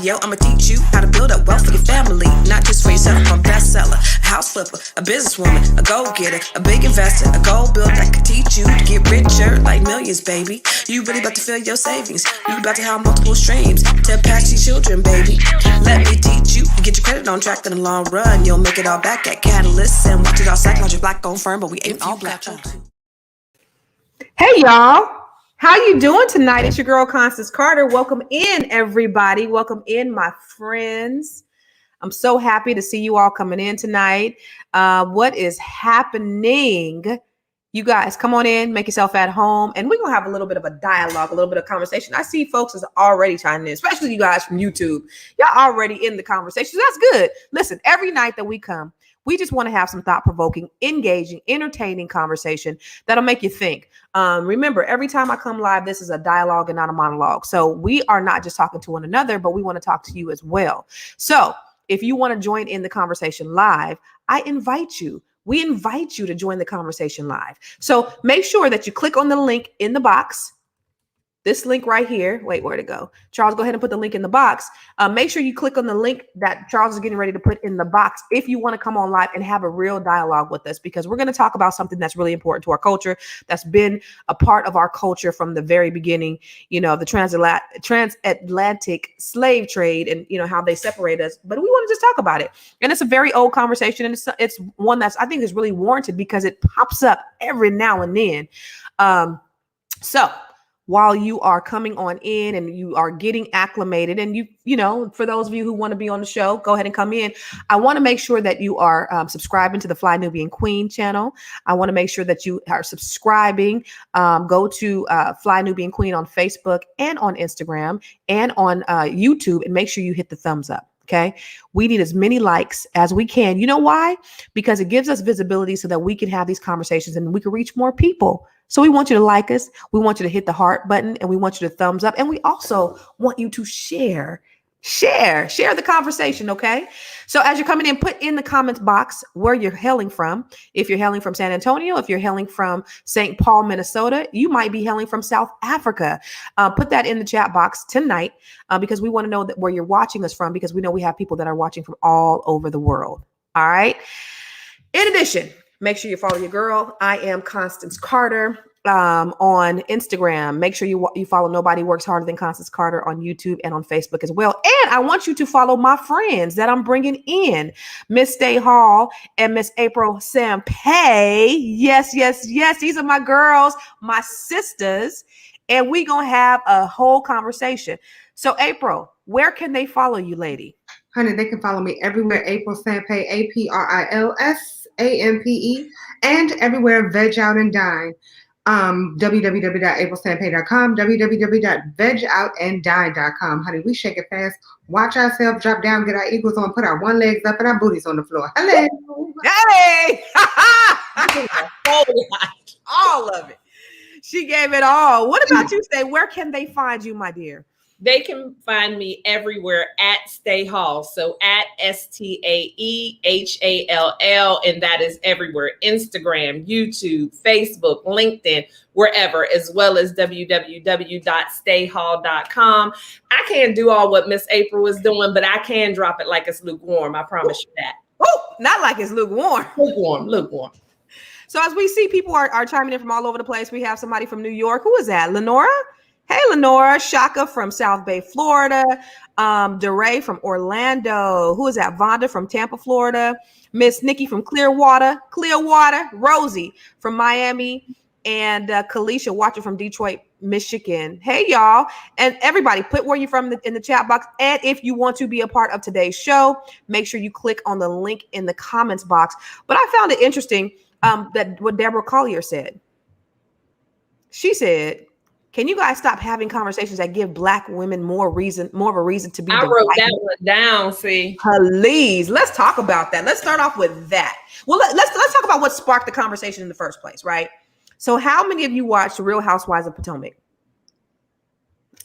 Yo, I'ma teach you how to build up wealth for your family, not just for yourself. I'm a bestseller, a house flipper, a businesswoman, a go-getter, a big investor, a gold builder that can teach you to get richer like millions, baby. You really about to fill your savings. You about to have multiple streams to impact your children, baby. Let me teach you, get your credit on track in the long run. You'll make it all back at Catalyst and watch it all psychology black on firm, but we ain't all black. Hey y'all. How you doing tonight? It's your girl, Constance Carter. Welcome in, everybody. Welcome in, my friends. I'm so happy to see you all coming in tonight. What is happening? You guys, come on in, make yourself at home, and we're going to have a little bit of a dialogue, a little bit of conversation. I see folks is already chiming in, especially you guys from YouTube. Y'all already in the conversation. That's good. Listen, every night that we come, we just want to have some thought-provoking, engaging, entertaining conversation that'll make you think. Remember, every time I come live, this is a dialogue and not a monologue. So we are not just talking to one another, but we want to talk to you as well. So if you want to join in the conversation live, I invite you. We invite you to join the conversation live. So make sure that you click on the link in the box. This link right here. Wait, where'd it go? Charles, go ahead and put the link in the box. Make sure you click on the link that Charles is getting ready to put in the box if you want to come on live and have a real dialogue with us, because we're going to talk about something that's really important to our culture, that's been a part of our culture from the very beginning, you know, the transatlantic slave trade and, you know, how they separate us. But we want to just talk about it. And it's a very old conversation. And it's one that's, I think, is really warranted because it pops up every now and then. So while you are coming on in and you are getting acclimated, and you know, for those of you who want to be on the show, go ahead and come in. I want to make sure that you are subscribing to the Fly Nubian Queen channel. I want to make sure that you are subscribing. Go to Fly Nubian Queen on Facebook and on Instagram and on YouTube, and make sure you hit the thumbs up. Okay. We need as many likes as we can. You know why? Because it gives us visibility so that we can have these conversations and we can reach more people. So we want you to like us. We want you to hit the heart button, and we want you to thumbs up. And we also want you to share the conversation. Okay. So as you're coming in, put in the comments box where you're hailing from. If you're hailing from San Antonio, if you're hailing from St. Paul, Minnesota, you might be hailing from South Africa. Put that in the chat box tonight because we want to know that where you're watching us from, because we know we have people that are watching from all over the world. All right. In addition, make sure you follow your girl. I am Constance Carter on Instagram. Make sure you follow Nobody Works Harder Than Constance Carter on YouTube and on Facebook as well. And I want you to follow my friends that I'm bringing in, Miss Stay Hall and Miss April Sampay. Yes. These are my girls, my sisters, and we gonna have a whole conversation. So April, where can they follow you, lady? Honey, they can follow me everywhere. April Sampay, APRILSAMPE, and everywhere Veg Out and Dine. www.aprilsampay.com, www.vegoutanddine.com. Honey, we shake it fast, watch ourselves drop down, get our eagles on, put our one legs up, and our booties on the floor. Hello. Hey! All of it. She gave it all. What about you, Stay? Where can they find you, my dear? They can find me everywhere at Stay Hall. So at STAEHALL, and that is everywhere. Instagram, YouTube, Facebook, LinkedIn, wherever, as well as www.stayhall.com. I can't do all what Miss April is doing, but I can drop it like it's lukewarm. I promise you that. Oh, not like it's lukewarm. Lukewarm. So as we see, people are chiming in from all over the place. We have somebody from New York. Who is that? Lenora? Hey, Lenora. Shaka from South Bay, Florida. DeRay from Orlando. Who is that? Vonda from Tampa, Florida. Miss Nikki from Clearwater. Rosie from Miami. And Kalisha watching from Detroit, Michigan. Hey, y'all. And everybody, put where you're from in the chat box. And if you want to be a part of today's show, make sure you click on the link in the comments box. But I found it interesting that what Deborah Collier said. She said, can you guys stop having conversations that give Black women more of a reason to be? I wrote that one down. See, please, let's talk about that. Let's start off with that. Well, let's talk about what sparked the conversation in the first place, right? So, how many of you watched Real Housewives of Potomac?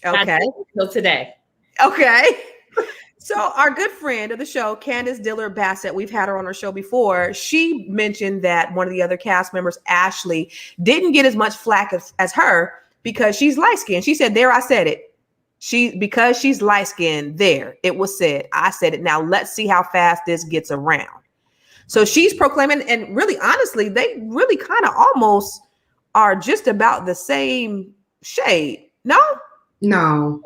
Okay, until today. Okay. So our good friend of the show, Candiace Dillard Bassett, we've had her on our show before. She mentioned that one of the other cast members, Ashley, didn't get as much flack as her because she's light skinned. She said, there, I said it. because she's light skinned, there it was said. I said it. Now let's see how fast this gets around. So she's proclaiming, and really, honestly, they really kind of almost are just about the same shade. No? No,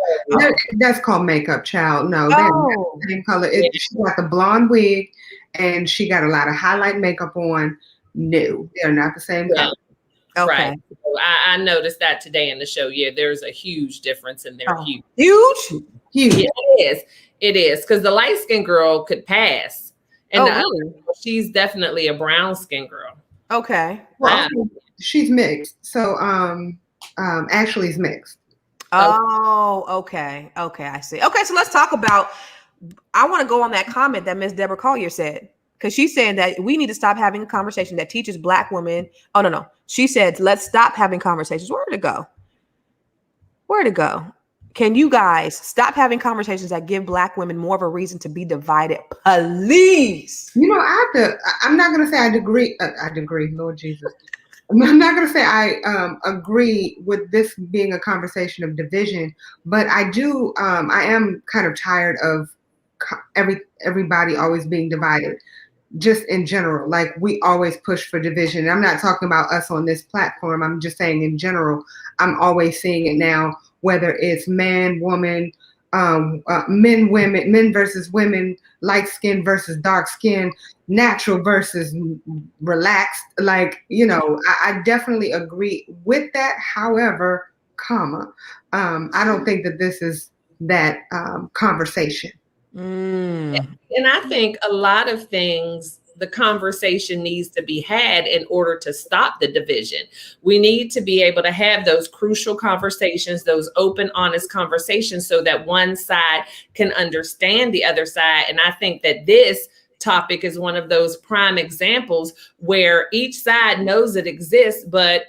that's called makeup, child. No, they're not the same color. She got the blonde wig and she got a lot of highlight makeup on. No, they're not the same color. Okay. Right. So I noticed that today in the show. Yeah, there's a huge difference in their hue. Huge? Huge. It is. Because the light skinned girl could pass. And really? She's definitely a brown skinned girl. Okay. Well, she's mixed. So Ashley's mixed. Oh, okay. Okay, I see. Okay, so let's talk about, I want to go on that comment that Miss Deborah Collier said, because she's saying that we need to stop having a conversation that teaches Black women. Oh, no. She said, let's stop having conversations. Where'd it go? Can you guys stop having conversations that give Black women more of a reason to be divided? Please. You know, I'm not going to say I agree, Lord Jesus. I'm not going to say I agree with this being a conversation of division, but I do. I am kind of tired of everybody always being divided, just in general. Like, we always push for division. And I'm not talking about us on this platform. I'm just saying in general. I'm always seeing it now, whether it's man, woman, men, women, men versus women, light skin versus dark skin, natural versus relaxed. Like, you know, I definitely agree with that. However, I don't think that this is that conversation. And I think a lot of things, the conversation needs to be had in order to stop the division. We need to be able to have those crucial conversations, those open, honest conversations, so that one side can understand the other side. And I think that this topic is one of those prime examples where each side knows it exists, but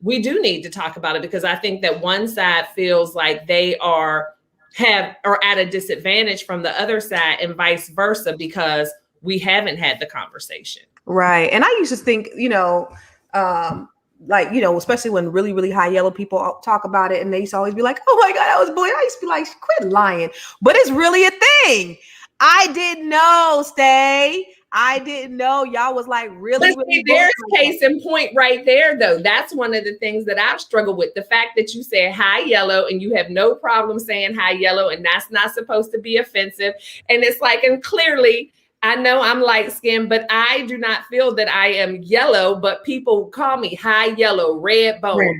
we do need to talk about it, because I think that one side feels like they are at a disadvantage from the other side, and vice versa, because we haven't had the conversation. Right. And I used to think, especially when really, really high yellow people talk about it, and they used to always be like, oh my God, I was bullied. I used to be like, quit lying. But it's really a thing. I didn't know, Stay. I didn't know y'all was like really, really. There's case in point right there, though. That's one of the things that I've struggled with. The fact that you say high yellow and you have no problem saying high yellow, and that's not supposed to be offensive. And it's like, and clearly, I know I'm light skinned, but I do not feel that I am yellow, but people call me high yellow, red bone,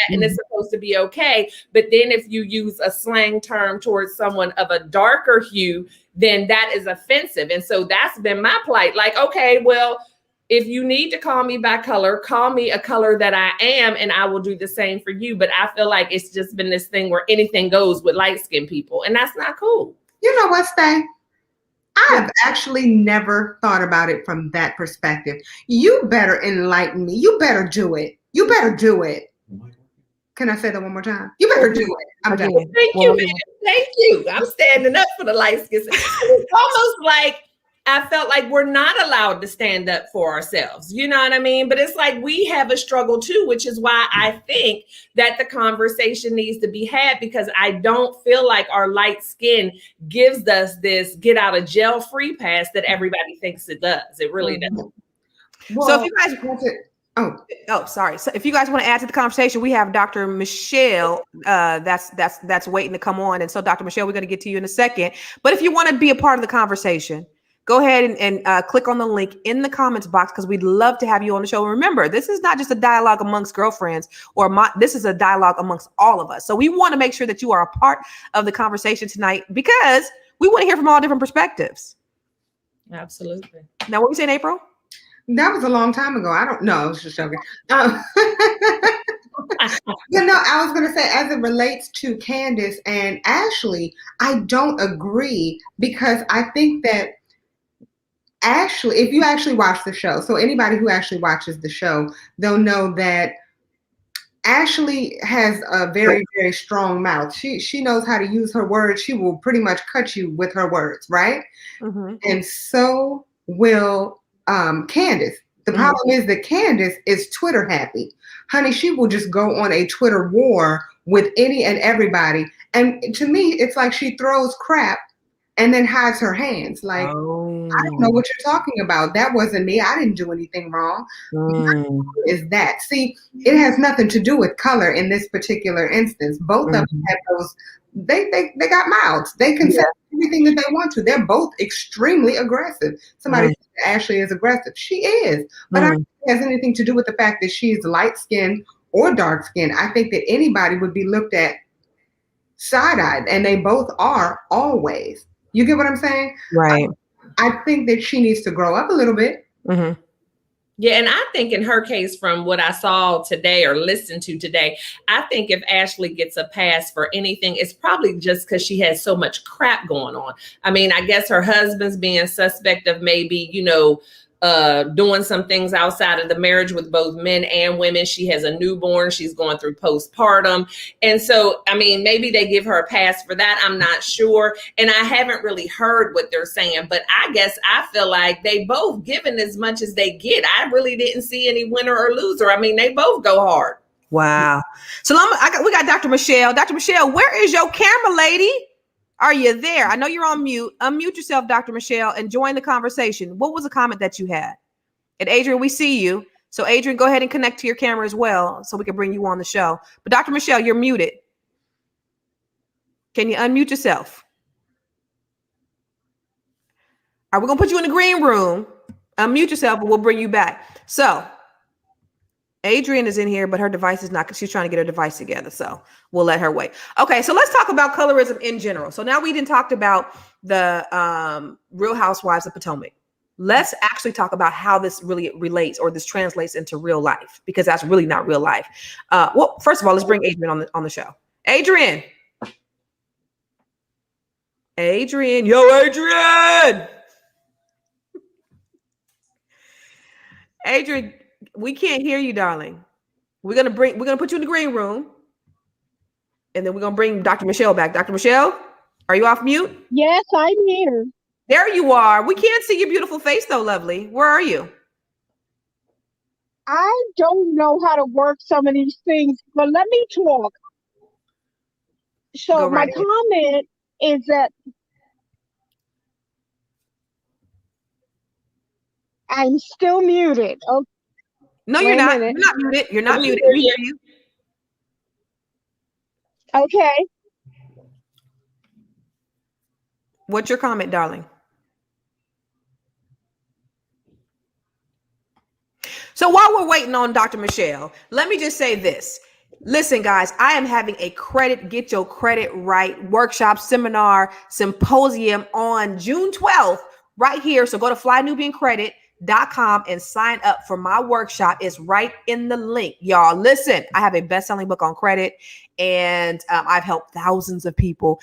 and it's supposed to be okay. But then if you use a slang term towards someone of a darker hue, then that is offensive. And so that's been my plight. Like, okay, well, if you need to call me by color, call me a color that I am, and I will do the same for you. But I feel like it's just been this thing where anything goes with light skinned people, and that's not cool. You know what, Stay? I have actually never thought about it from that perspective. You better enlighten me. You better do it. You better do it. Can I say that one more time? You better do it. I'm done. Thank you, man. Thank you. I'm standing up for the light skin. It's almost like I felt like we're not allowed to stand up for ourselves. You know what I mean? But it's like we have a struggle too, which is why I think that the conversation needs to be had, because I don't feel like our light skin gives us this get out of jail free pass that everybody thinks it does. It really doesn't. Well, so if you guys sorry. So if you guys want to add to the conversation, we have Dr. Michelle that's waiting to come on. And so Dr. Michelle, we're going to get to you in a second. But if you want to be a part of the conversation, go ahead and click on the link in the comments box, because we'd love to have you on the show. And remember, this is not just a dialogue amongst girlfriends, this is a dialogue amongst all of us. So we want to make sure that you are a part of the conversation tonight, because we want to hear from all different perspectives. Absolutely. Now, what were you saying, April? That was a long time ago. I don't know. I was just joking. I was going to say, as it relates to Candiace and Ashley, I don't agree, because I think that Ashley, if you actually watch the show, so anybody who actually watches the show, they'll know that Ashley has a very, very strong mouth. She knows how to use her words. She will pretty much cut you with her words, right? Mm-hmm. And so will Candiace. The problem is that Candiace is Twitter happy. Honey, she will just go on a Twitter war with any and everybody. And to me, it's like she throws crap and then hides her hands. Like, I don't know what you're talking about. That wasn't me. I didn't do anything wrong. Is that? See, it has nothing to do with color in this particular instance. Both of them have those. They got mouths. They can say everything that they want to. They're both extremely aggressive. Somebody said Ashley is aggressive. She is, but I don't think it has anything to do with the fact that she's light skinned or dark skinned. I think that anybody would be looked at side-eyed, and they both are always. You get what I'm saying? Right. I think that she needs to grow up a little bit. Yeah, and I think in her case, from what I saw today or listened to today, I think if Ashley gets a pass for anything, it's probably just because she has so much crap going on. I mean, I guess her husband's being suspect of maybe, doing some things outside of the marriage with both men and women. She has a newborn. She's going through postpartum. And so, I mean, maybe they give her a pass for that. I'm not sure. And I haven't really heard what they're saying, but I guess I feel like they both given as much as they get. I really didn't see any winner or loser. I mean, they both go hard. Wow. So we got Dr. Michelle. Dr. Michelle, where is your camera, lady? Are you there? I know you're on mute. Unmute yourself, Dr. Michelle, and join the conversation. What was the comment that you had? And Adrian, we see you. So Adrian, go ahead and connect to your camera as well so we can bring you on the show. But Dr. Michelle, you're muted. Can you unmute yourself? All right, we're going to put you in the green room. Unmute yourself, and we'll bring you back. So Adrian is in here, but her device is not, she's trying to get her device together. So we'll let her wait. Okay. So let's talk about colorism in general. So now we didn't talk about the Real Housewives of Potomac. Let's actually talk about how this really relates or this translates into real life, because that's really not real life. Well, first of all, let's bring Adrian on the show. Adrian. Yo, Adrian. Adrian, we can't hear you, darling. We're gonna put you in the green room, and then we're gonna bring Dr. Michelle back. Dr. Michelle, are you off mute? Yes, I'm here. There you are. We can't see your beautiful face though, lovely. Where are you? I don't know how to work some of these things, but let me talk. So my comment is that I'm still muted. Okay. No, you're not. You're not muted. You're not muted. We hear you. Okay. What's your comment, darling? So while we're waiting on Dr. Michelle, let me just say this. Listen, guys, I am having a Get Your Credit Right workshop, seminar, symposium on June 12th right here. So go to flynubiancredit.com and sign up for my workshop. It's right in the link. Y'all, listen, I have a best-selling book on credit, and I've helped thousands of people.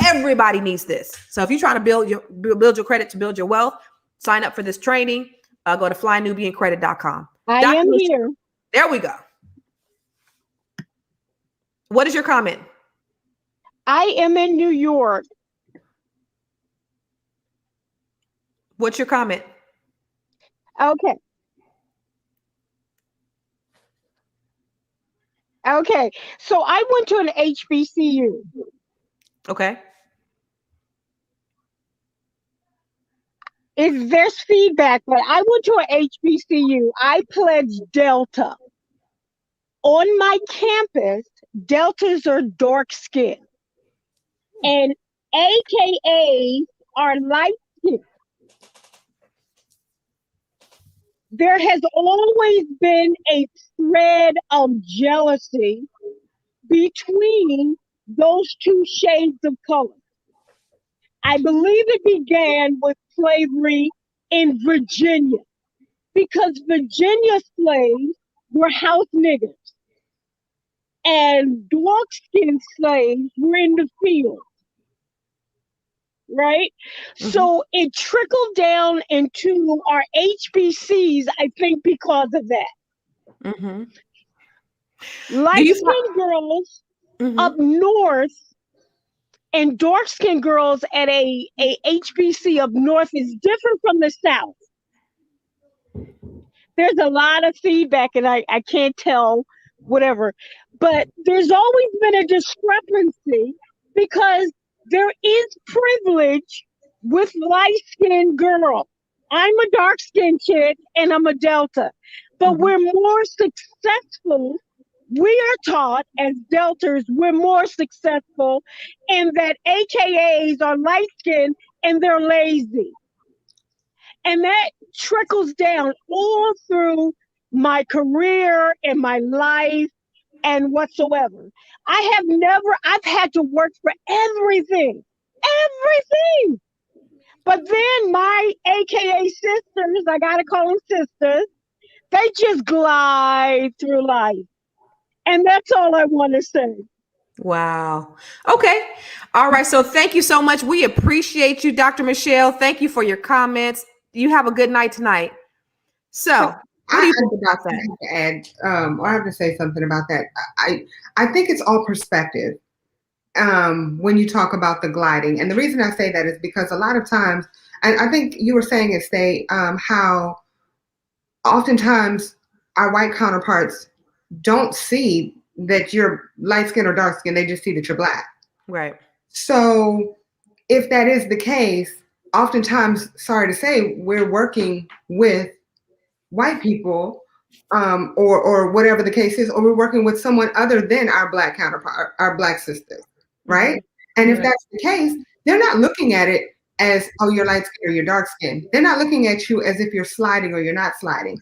Everybody needs this. So if you're trying to build your credit to build your wealth, sign up for this training. Go to flynubiancredit.com. I am here. There we go. What is your comment? I am in New York. What's your comment? Okay. Okay. So I went to an HBCU. Okay. There's feedback, but I went to an HBCU. I pledged Delta. On my campus, Deltas are dark skin, and AKAs are light skin. There has always been a thread of jealousy between those two shades of color. I believe it began with slavery in Virginia, because Virginia slaves were house niggers and dark-skinned slaves were in the field, right? Mm-hmm. So it trickled down into our HBCs, I think, because of that. Mm-hmm. Light-skinned girls up north and dark-skinned girls at a HBC up north is different from the South. There's a lot of feedback, and I can't tell whatever. But there's always been a discrepancy because there is privilege with light-skinned girls. I'm a dark-skinned kid and I'm a Delta, but we're more successful. We are taught as Deltas, we're more successful in that AKAs are light-skinned and they're lazy. And that trickles down all through my career and my life and whatsoever. I've had to work for everything. But then my AKA sisters, I gotta call them sisters, they just glide through life. And that's all I want to say. Wow. Okay. All right. So thank you so much. We appreciate you, Dr. Michelle. Thank you for your comments. You have a good night tonight. So what do you think about that? I have to add, or I have to say something about that. I think it's all perspective when you talk about the gliding. And the reason I say that is because a lot of times, and I think you were saying it, how oftentimes our white counterparts don't see that you're light skin or dark skin. They just see that you're black. Right. So if that is the case, oftentimes, sorry to say, we're working with white people or whatever the case is, or we're working with someone other than our black counterpart, our black sisters, right? And if that's the case, they're not looking at it as, oh, you're light skin or you're dark skin. They're not looking at you as if you're sliding or you're not sliding.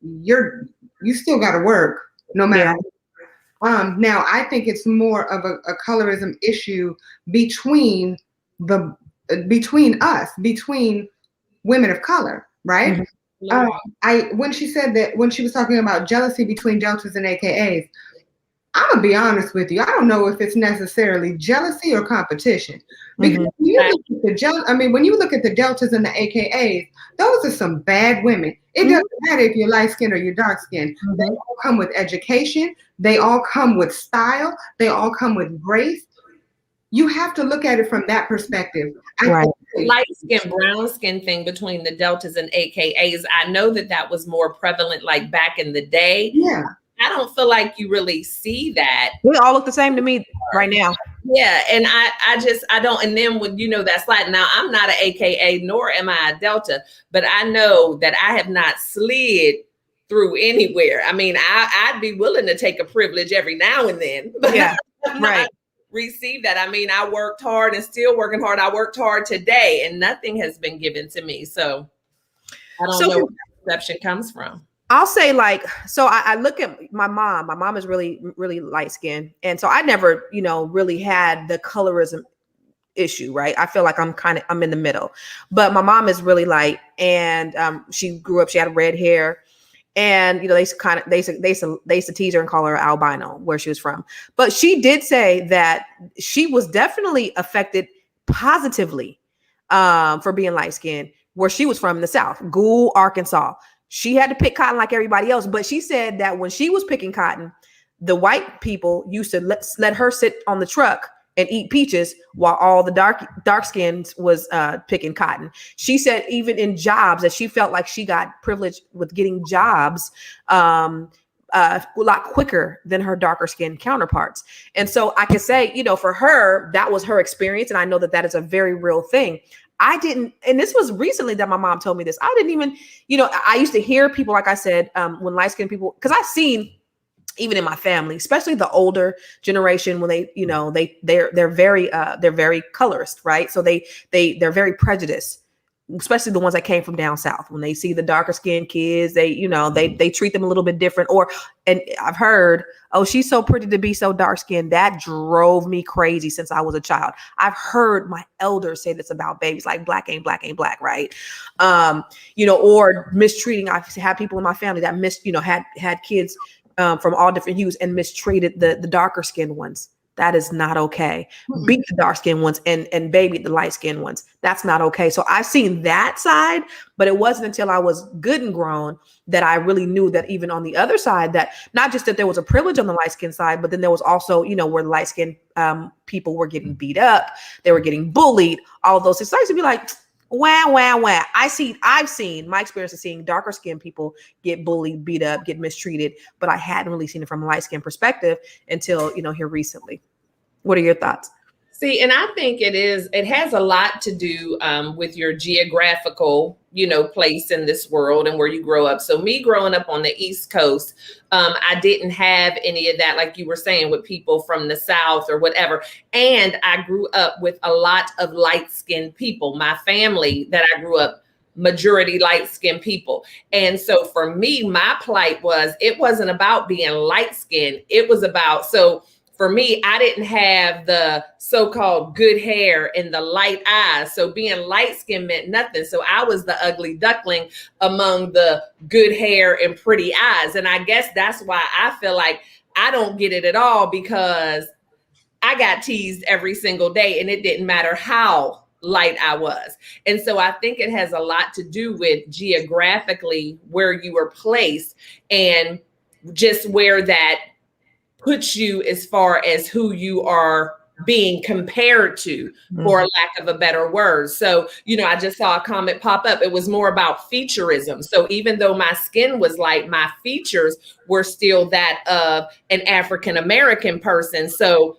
You still got to work no matter what. Now, I think it's more of a colorism issue between us, between women of color, right? When she said that, when she was talking about jealousy between Deltas and AKAs, I'm gonna be honest with you. I don't know if it's necessarily jealousy or competition, because when you look at the Deltas and the AKAs, those are some bad women. It doesn't matter if you're light skinned or you're dark skinned. They all come with education. They all come with style. They all come with grace. You have to look at it from that perspective. Light skin, brown skin thing between the Deltas and AKAs. I know that was more prevalent like back in the day. Yeah. I don't feel like you really see that. We all look the same to me right now. Yeah. And I don't. And then when that's like, now I'm not an AKA nor am I a Delta, but I know that I have not slid through anywhere. I mean, I'd be willing to take a privilege every now and then, but right. Receive that. I mean, I worked hard and still working hard. I worked hard today and nothing has been given to me. So I don't know where that perception comes from. I'll say I look at my mom. My mom is really, really light skinned. And so I never, really had the colorism issue, right? I feel like I'm in the middle, but my mom is really light and she grew up, she had red hair. And, they used to tease her and call her albino where she was from. But she did say that she was definitely affected positively for being light skinned where she was from in the South, Gould, Arkansas. She had to pick cotton like everybody else. But she said that when she was picking cotton, the white people used to let her sit on the truck and eat peaches while all the dark skins was picking cotton. She said even in jobs that she felt like she got privileged with getting jobs a lot quicker than her darker skinned counterparts. And so I can say, for her, that was her experience. And I know that is a very real thing. I didn't, and this was recently that my mom told me this. I didn't even, I used to hear people, like I said, when light skinned people, because I've seen even in my family, especially the older generation, when they're very colorist, right? So they're very prejudiced, especially the ones that came from down south. When they see the darker skinned kids, they treat them a little bit different. And I've heard, oh, she's so pretty to be so dark skinned. That drove me crazy since I was a child. I've heard my elders say this about babies, like black ain't black, right? Or mistreating. I've had people in my family that had kids from all different hues and mistreated the darker skinned ones. That is not okay. Beat the dark skinned ones and baby the light skinned ones. That's not okay. So I've seen that side, but it wasn't until I was good and grown that I really knew that even on the other side, that not just that there was a privilege on the light skinned side, but then there was also, where the light skinned people were getting beat up, they were getting bullied, all of those things. So I used to be like, Wah, wah, wah. I've seen my experience of seeing darker skinned people get bullied, beat up, get mistreated, but I hadn't really seen it from a light skinned perspective until, here recently. What are your thoughts? See, and I think it has a lot to do with your geographical, place in this world and where you grow up. So me growing up on the East Coast, I didn't have any of that, like you were saying, with people from the South or whatever. And I grew up with a lot of light-skinned people. My family that I grew up, majority light-skinned people. And so for me, my plight it wasn't about being light-skinned. It was about, for me, I didn't have the so-called good hair and the light eyes. So being light-skinned meant nothing. So I was the ugly duckling among the good hair and pretty eyes. And I guess that's why I feel like I don't get it at all, because I got teased every single day and it didn't matter how light I was. And so I think it has a lot to do with geographically where you were placed and just where that puts you as far as who you are being compared to, for lack of a better word. So, I just saw a comment pop up. It was more about featureism. So even though my skin was light, my features were still that of an African-American person. So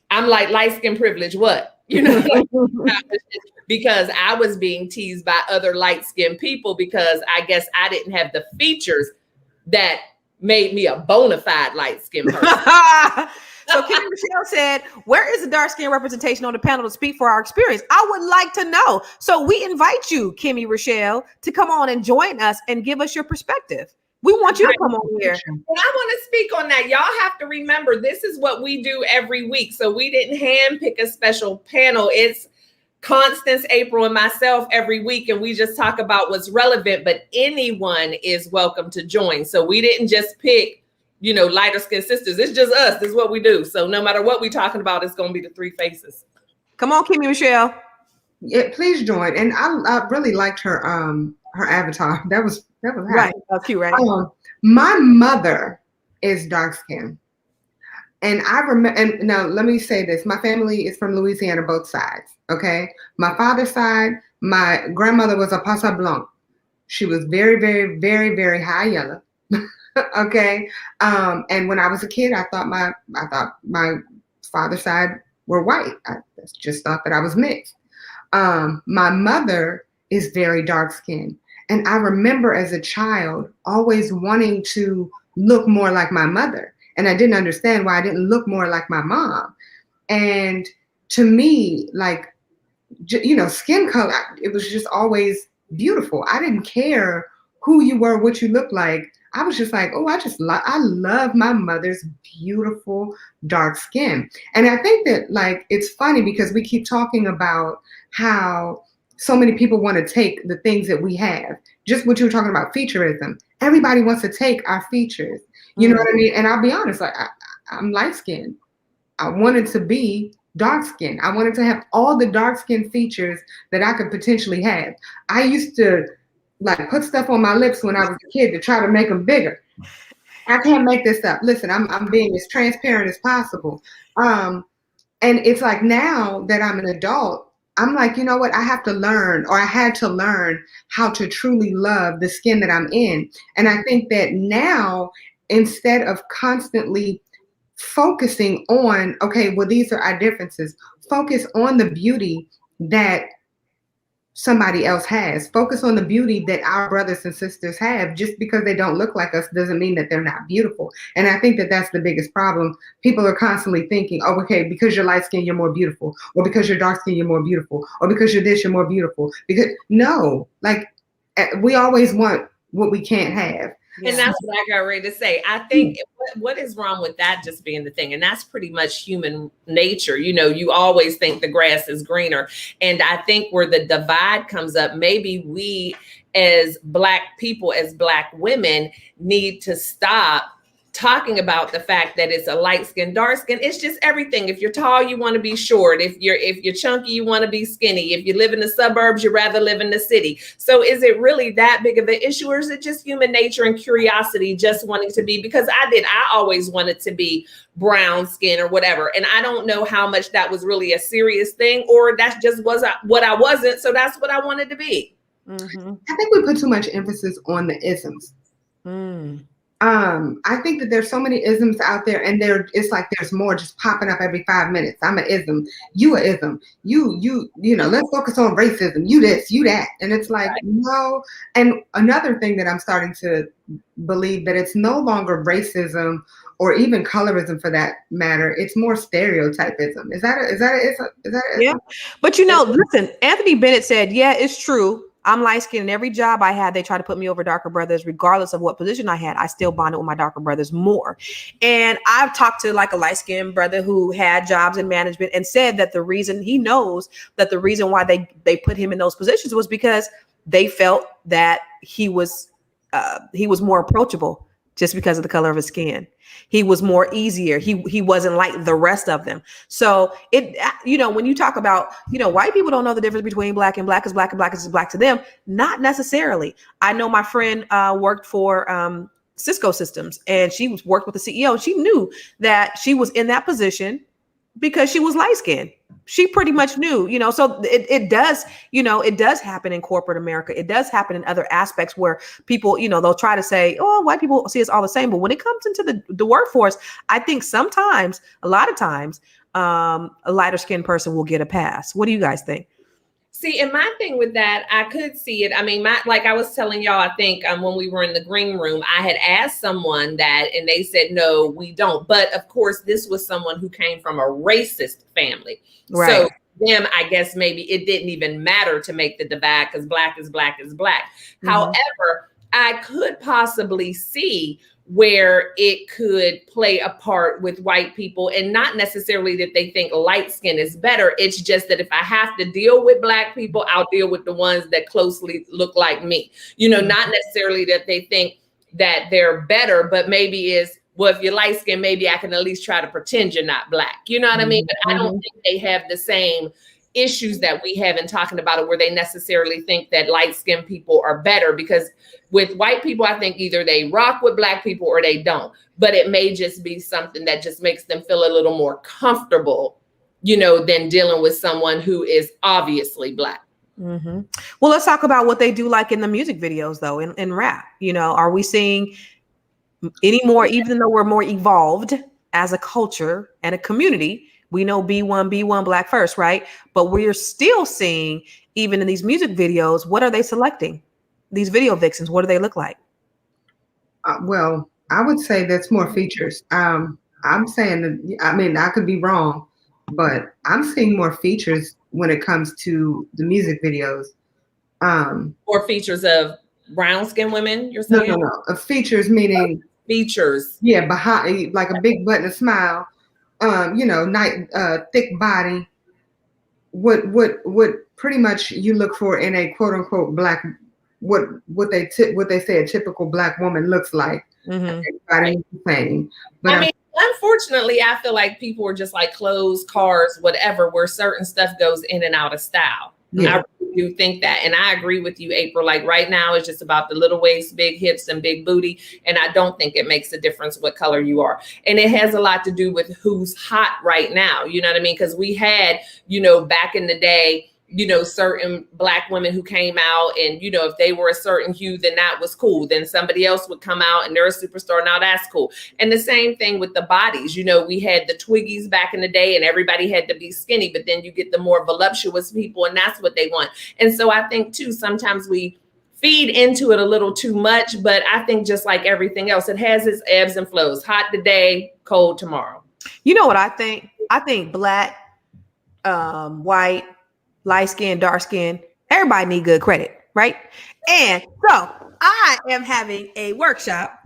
I'm like light skin privilege, what? Because I was being teased by other light skinned people because I guess I didn't have the features that made me a bona fide light skinned person. So Kimmy Michelle said, where is the dark skin representation on the panel to speak for our experience? I would like to know. So we invite you, Kimmy Rochelle, to come on and join us and give us your perspective. We want you to come on here. And I want to speak on that. Y'all have to remember, this is what we do every week. So we didn't handpick a special panel. It's Constance, April, and myself every week, and we just talk about what's relevant, but anyone is welcome to join. So we didn't just pick, lighter skinned sisters. It's just us. This is what we do. So no matter what we're talking about, it's going to be the three faces. Come on, Kimmy Michelle. Yeah, please join. And I really liked her avatar. That was right. That's cute, right? My mother is dark skinned. And I remember, and now let me say this, my family is from Louisiana, both sides. Okay. My father's side, my grandmother was a Passa Blanc. She was very, very, very, very high yellow. Okay. And when I was a kid, I thought my father's side were white. I just thought that I was mixed. My mother is very dark skinned. And I remember as a child always wanting to look more like my mother. And I didn't understand why I didn't look more like my mom. And to me, like, skin color, it was just always beautiful. I didn't care who you were, what you looked like. I was just like, oh, I love my mother's beautiful dark skin. And I think that, like, it's funny because we keep talking about how so many people want to take the things that we have. Just what you were talking about, featureism. Everybody wants to take our features. You know what I mean? And I'll be honest, like I'm light skinned. I wanted to be dark skinned. I wanted to have all the dark skin features that I could potentially have. I used to like put stuff on my lips when I was a kid to try to make them bigger. I can't make this up. Listen, I'm being as transparent as possible. And it's like now that I'm an adult, I'm like, you know what? I have to learn, or I had to learn how to truly love the skin that I'm in. And I think that now, instead of constantly focusing on, okay, well, these are our differences, focus on the beauty that somebody else has. Focus on the beauty that our brothers and sisters have. Just because they don't look like us doesn't mean that they're not beautiful. And I think that that's the biggest problem. People are constantly thinking, oh, okay, because you're light skinned, you're more beautiful. Or because you're dark skinned, you're more beautiful. Or because you're this, you're more beautiful. Because no, like we always want what we can't have. And that's what I got ready to say. I think what is wrong with that just being the thing? And that's pretty much human nature. You always think the grass is greener. And I think where the divide comes up, maybe we as Black people, as Black women, need to stop talking about the fact that it's a light skin, dark skin. It's just everything. If you're tall, you want to be short. If you're chunky, you want to be skinny. If you live in the suburbs, you'd rather live in the city. So is it really that big of an issue, or is it just human nature and curiosity, just wanting to be? Because I always wanted to be brown skin or whatever. And I don't know how much that was really a serious thing, or that's just what I wasn't. So that's what I wanted to be. Mm-hmm. I think we put too much emphasis on the isms. I think that there's so many isms out there, and it's like there's more just popping up every 5 minutes. I'm an ism, you a ism, you know, let's focus on racism, you this, you that. And it's like, no. And another thing that I'm starting to believe, that it's no longer racism or even colorism for that matter. It's more stereotypism. Is that Yeah. But you know, listen, Anthony Bennett said, yeah, it's true. I'm light skinned, and every job I had, they try to put me over darker brothers, regardless of what position I had. I still bonded with my darker brothers more. And I've talked to like a light skinned brother who had jobs in management and said that he knows that the reason why they put him in those positions was because they felt that he was more approachable just because of the color of his skin. He was more easier. He wasn't like the rest of them. So when you talk about, white people don't know the difference between black and black is black and black is black to them. Not necessarily. I know my friend worked for Cisco Systems, and she worked with the CEO. She knew that she was in that position because she was light skinned. She pretty much knew, so it does happen in corporate America. It does happen in other aspects where people, they'll try to say, oh, white people see us all the same. But when it comes into the workforce, I think a lot of times, a lighter skinned person will get a pass. What do you guys think? See, and my thing with that, I could see it. I mean, like I was telling y'all, I think when we were in the green room, I had asked someone that, and they said, no, we don't. But of course, this was someone who came from a racist family. Right. So them, I guess maybe it didn't even matter to make the divide because black is black is black. Mm-hmm. However, I could possibly see where it could play a part with white people, and not necessarily that they think light skin is better. It's just that if I have to deal with black people, I'll deal with the ones that closely look like me, not necessarily that they think that they're better, but maybe well, if you're light skin, maybe I can at least try to pretend you're not black. You know what I mean? But I don't think they have the same issues that we have in talking about it, where they necessarily think that light skinned people are better, because with white people, I think either they rock with black people or they don't, but it may just be something that just makes them feel a little more comfortable, than dealing with someone who is obviously black. Mm-hmm. Well, let's talk about what they do like in the music videos though, in rap. Are we seeing any more, even though we're more evolved as a culture and a community? We know B1 black first, right? But we're still seeing, even in these music videos, what are they selecting? These video vixens, what do they look like? Well, I would say that's more features. I'm saying that, I mean, I could be wrong, but I'm seeing more features when it comes to the music videos. More features of brown skinned women, you're saying? No. Features meaning features. Yeah, behind, like a big butt and a smile. Thick body. What pretty much you look for in a quote unquote black, what they say a typical black woman looks like. Mm-hmm. Everybody's the same. But I mean, unfortunately, I feel like people are just like clothes, cars, whatever, where certain stuff goes in and out of style. Yeah. I really do think that. And I agree with you, April. Like right now, it's just about the little waist, big hips, and big booty. And I don't think it makes a difference what color you are. And it has a lot to do with who's hot right now. You know what I mean? Because we had, back in the day, certain black women who came out and, if they were a certain hue, then that was cool. Then somebody else would come out and they're a superstar. Now that's cool. And the same thing with the bodies. We had the Twiggies back in the day and everybody had to be skinny, but then you get the more voluptuous people and that's what they want. And so I think too, sometimes we feed into it a little too much, but I think just like everything else, it has its ebbs and flows. Hot today, cold tomorrow. You know what I think? I think black, white, light skin, dark skin, everybody need good credit, right? And so I am having a workshop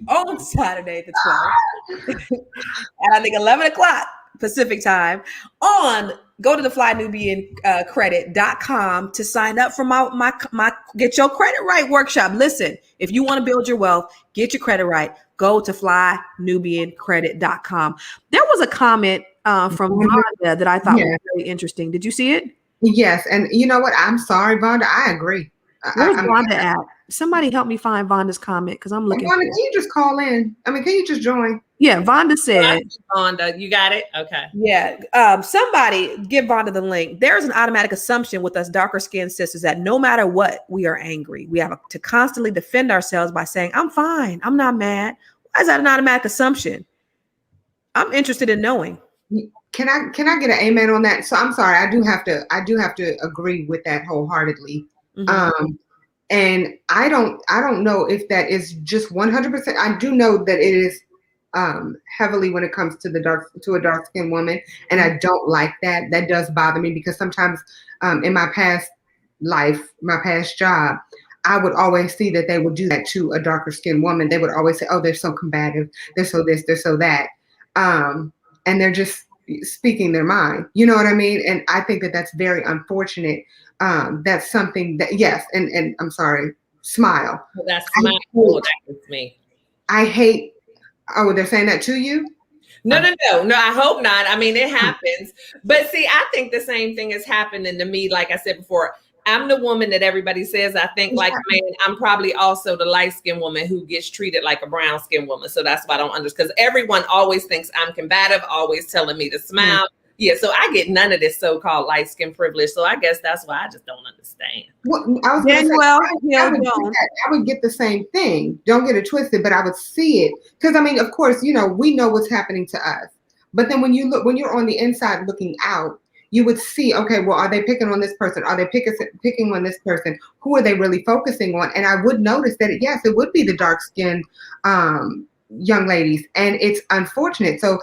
on Saturday the 12th at I think 11 o'clock Pacific time on go to the flynubiancredit.com to sign up for my Get Your Credit Right workshop. Listen, if you want to build your wealth, get your credit right, go to flynubiancredit.com. There was a comment from Vonda that I thought was very interesting. Did you see it? Yes. And you know what? I'm sorry, Vonda. I agree. Where's Vonda at? Somebody help me find Vonda's comment because I'm looking. Vonda, can you just call in? I mean, can you just join? Yeah, Vonda said. Vonda, you got it? Okay. Yeah. Somebody give Vonda the link. There's an automatic assumption with us darker skinned sisters that no matter what, we are angry. We have to constantly defend ourselves by saying, I'm fine. I'm not mad. Why is that an automatic assumption? I'm interested in knowing. Can I get an amen on that? So I'm sorry. I do have to agree with that wholeheartedly. Mm-hmm. And I don't know if that is just 100%. I do know that it is heavily when it comes to a dark skinned woman. And I don't like that. That does bother me because sometimes in my past life, my past job, I would always see that they would do that to a darker skinned woman. They would always say, oh, they're so combative. They're so this, they're so that. And they're just speaking their mind. You know what I mean? And I think that that's very unfortunate. That's something that, yes. And I'm sorry, smile. Well, that's smile. That's me. I hate, oh, they're saying that to you? No, I hope not. I mean, it happens. But see, I think the same thing is happening to me. Like I said before, I'm the woman that everybody says I think like a man. I'm probably also the light-skinned woman who gets treated like a brown-skinned woman. So that's why I don't understand. Because everyone always thinks I'm combative, always telling me to smile. Mm-hmm. Yeah, so I get none of this so-called light-skin privilege. So I guess that's why I just don't understand. Well, I was I would get the same thing. Don't get it twisted, but I would see it. Because, I mean, of course, you know, we know what's happening to us. But then when you're on the inside looking out, you would see, okay, well, are they picking on this person? Are they picking on this person? Who are they really focusing on? And I would notice that, yes, it would be the dark-skinned young ladies. And it's unfortunate. So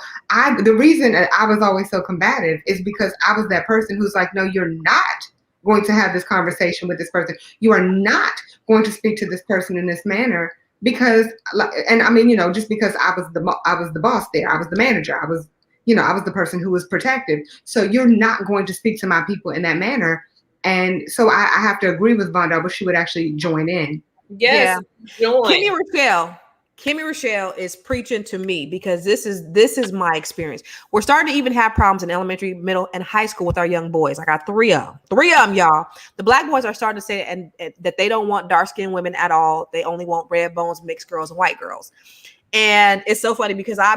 the reason I was always so combative is because I was that person who's like, no, you're not going to have this conversation with this person. You are not going to speak to this person in this manner because, and I mean, you know, just because I was the boss there, I was the manager, I was the person who was protective. So you're not going to speak to my people in that manner. And so I have to agree with Vonda. I wish she would actually join in. Yes. Yeah. Join. Kimmy Rochelle is preaching to me because this is my experience. We're starting to even have problems in elementary, middle, and high school with our young boys. I got three of them, y'all. The black boys are starting to say and that they don't want dark-skinned women at all. They only want red bones, mixed girls, and white girls. And it's so funny because I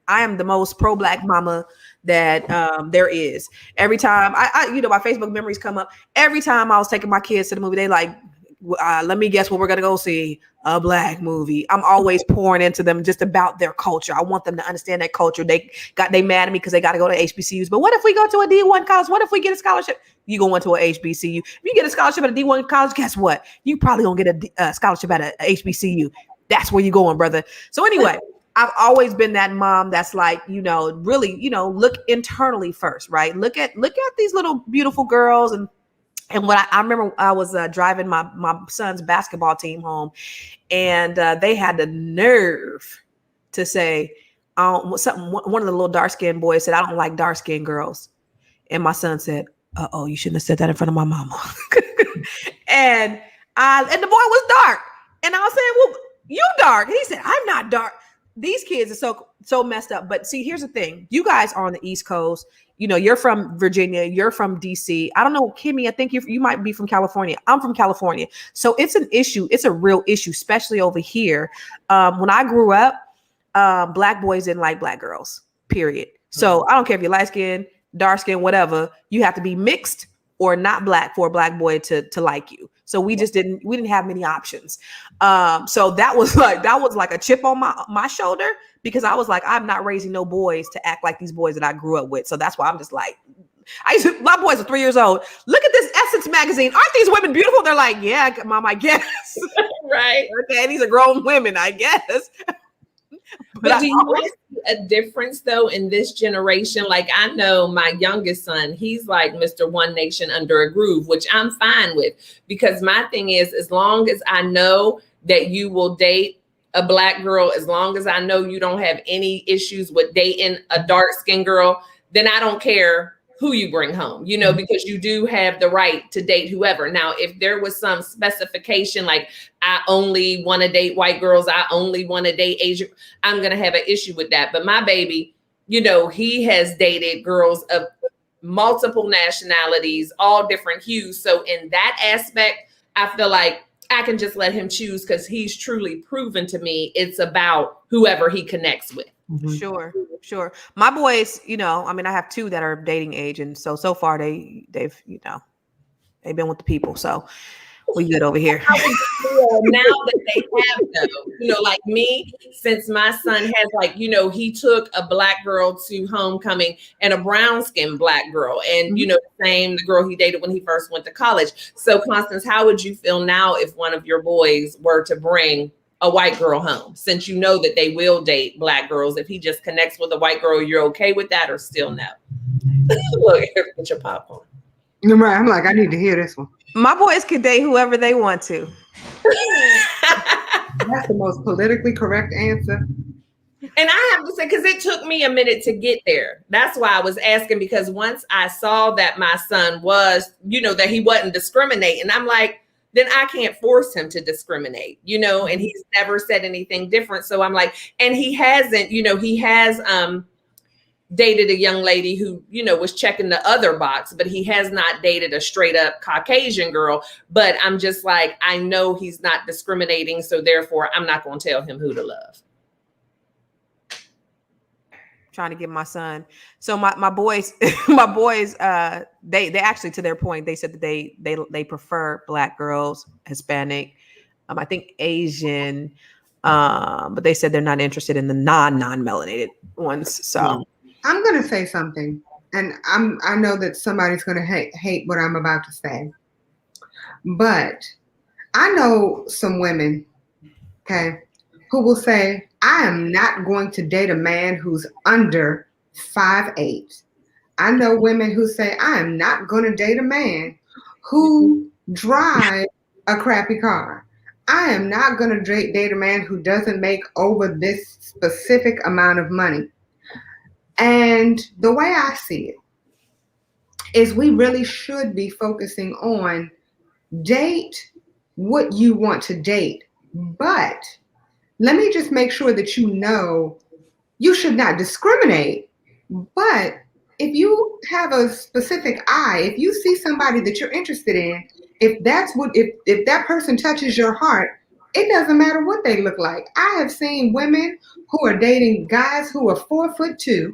am the most pro-black mama that there is. Every time I my Facebook memories come up. Every time I was taking my kids to the movie, they like, let me guess what we're going to go see, a black movie. I'm always pouring into them just about their culture. I want them to understand that culture. They mad at me because they got to go to HBCUs. But what if we go to a D1 college? What if we get a scholarship? You go into a HBCU. If you get a scholarship at a D1 college, guess what? You probably going to get a scholarship at a HBCU. That's where you're going, brother. So anyway, I've always been that mom that's like, really, look internally first, right? Look at these little beautiful girls. And what I remember, I was driving my son's basketball team home, and they had the nerve to say something. One of the little dark-skinned boys said, "I don't like dark-skinned girls," and my son said, "Uh-oh, you shouldn't have said that in front of my mama." and the boy was dark, and I was saying, "Well, you dark?" And he said, "I'm not dark." These kids are so messed up. But see, here's the thing: you guys are on the East Coast. You're from Virginia, you're from DC. I don't know, Kimmy, I think you might be from California. I'm from California. So it's an issue. It's a real issue, especially over here. When I grew up, black boys didn't like black girls, period. So I don't care if you're light skinned, dark skinned, whatever, you have to be mixed or not black for a black boy to like you. So we didn't have many options. So that was like a chip on my shoulder, because I was like, I'm not raising no boys to act like these boys that I grew up with. So that's why I'm just like, my boys are 3 years old. Look at this Essence magazine. Aren't these women beautiful? They're like, yeah, mom, I guess. Right. Okay, these are grown women, I guess. But do you see a difference though in this generation? Like, I know my youngest son, he's like Mr. One Nation Under a Groove, which I'm fine with, because my thing is, as long as I know that you will date a black girl, as long as I know you don't have any issues with dating a dark skinned girl, then I don't care who you bring home, you know, because you do have the right to date whoever. Now, if there was some specification, like I only want to date white girls, I only want to date Asian, I'm going to have an issue with that. But my baby, you know, he has dated girls of multiple nationalities, all different hues. So in that aspect, I feel like I can just let him choose because he's truly proven to me it's about whoever he connects with. Sure. My boys, you know, I mean, I have 2 that are dating age, and so far they've you know, they've been with the people, so we good over here. Now that they have though, you know, like me, since my son has, like, you know, he took a black girl to homecoming and a brown skinned black girl, and you know, the girl he dated when he first went to college. So Constance, how would you feel now if one of your boys were to bring a white girl home, since you know that they will date black girls? If he just connects with a white girl, you're okay with that, or still no? Look, here, get your popcorn. Right. I'm like, I need to hear this one. My boys can date whoever they want to. That's the most politically correct answer. And I have to say, because it took me a minute to get there. That's why I was asking, because once I saw that my son was, you know, that he wasn't discriminating, I'm like, then I can't force him to discriminate, you know, and he's never said anything different. So I'm like, and he hasn't, you know, he has dated a young lady who, you know, was checking the other box, but he has not dated a straight up Caucasian girl. But I'm just like, I know he's not discriminating. So therefore, I'm not going to tell him who to love. Trying to get my son. So my boys, they actually, to their point, they said that they prefer black girls, Hispanic, I think Asian, but they said they're not interested in the non-melanated ones. So I'm gonna say something, and I know that somebody's gonna hate what I'm about to say, but I know some women, okay, who will say, I am not going to date a man who's under 5'8". I know women who say, I am not going to date a man who drives a crappy car. I am not going to date a man who doesn't make over this specific amount of money. And the way I see it is we really should be focusing on date what you want to date, but let me just make sure that you know you should not discriminate. But if you have a specific eye, if you see somebody that you're interested in, if that person touches your heart, it doesn't matter what they look like. I have seen women who are dating guys who are 4'2",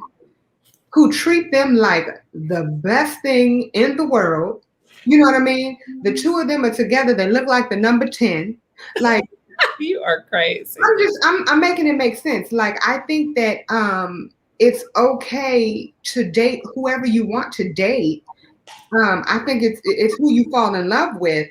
who treat them like the best thing in the world. You know what I mean? The 2 of them are together. They look like the number 10. Like, you are crazy. I'm making it make sense. Like, I think that it's okay to date whoever you want to date. I think it's who you fall in love with.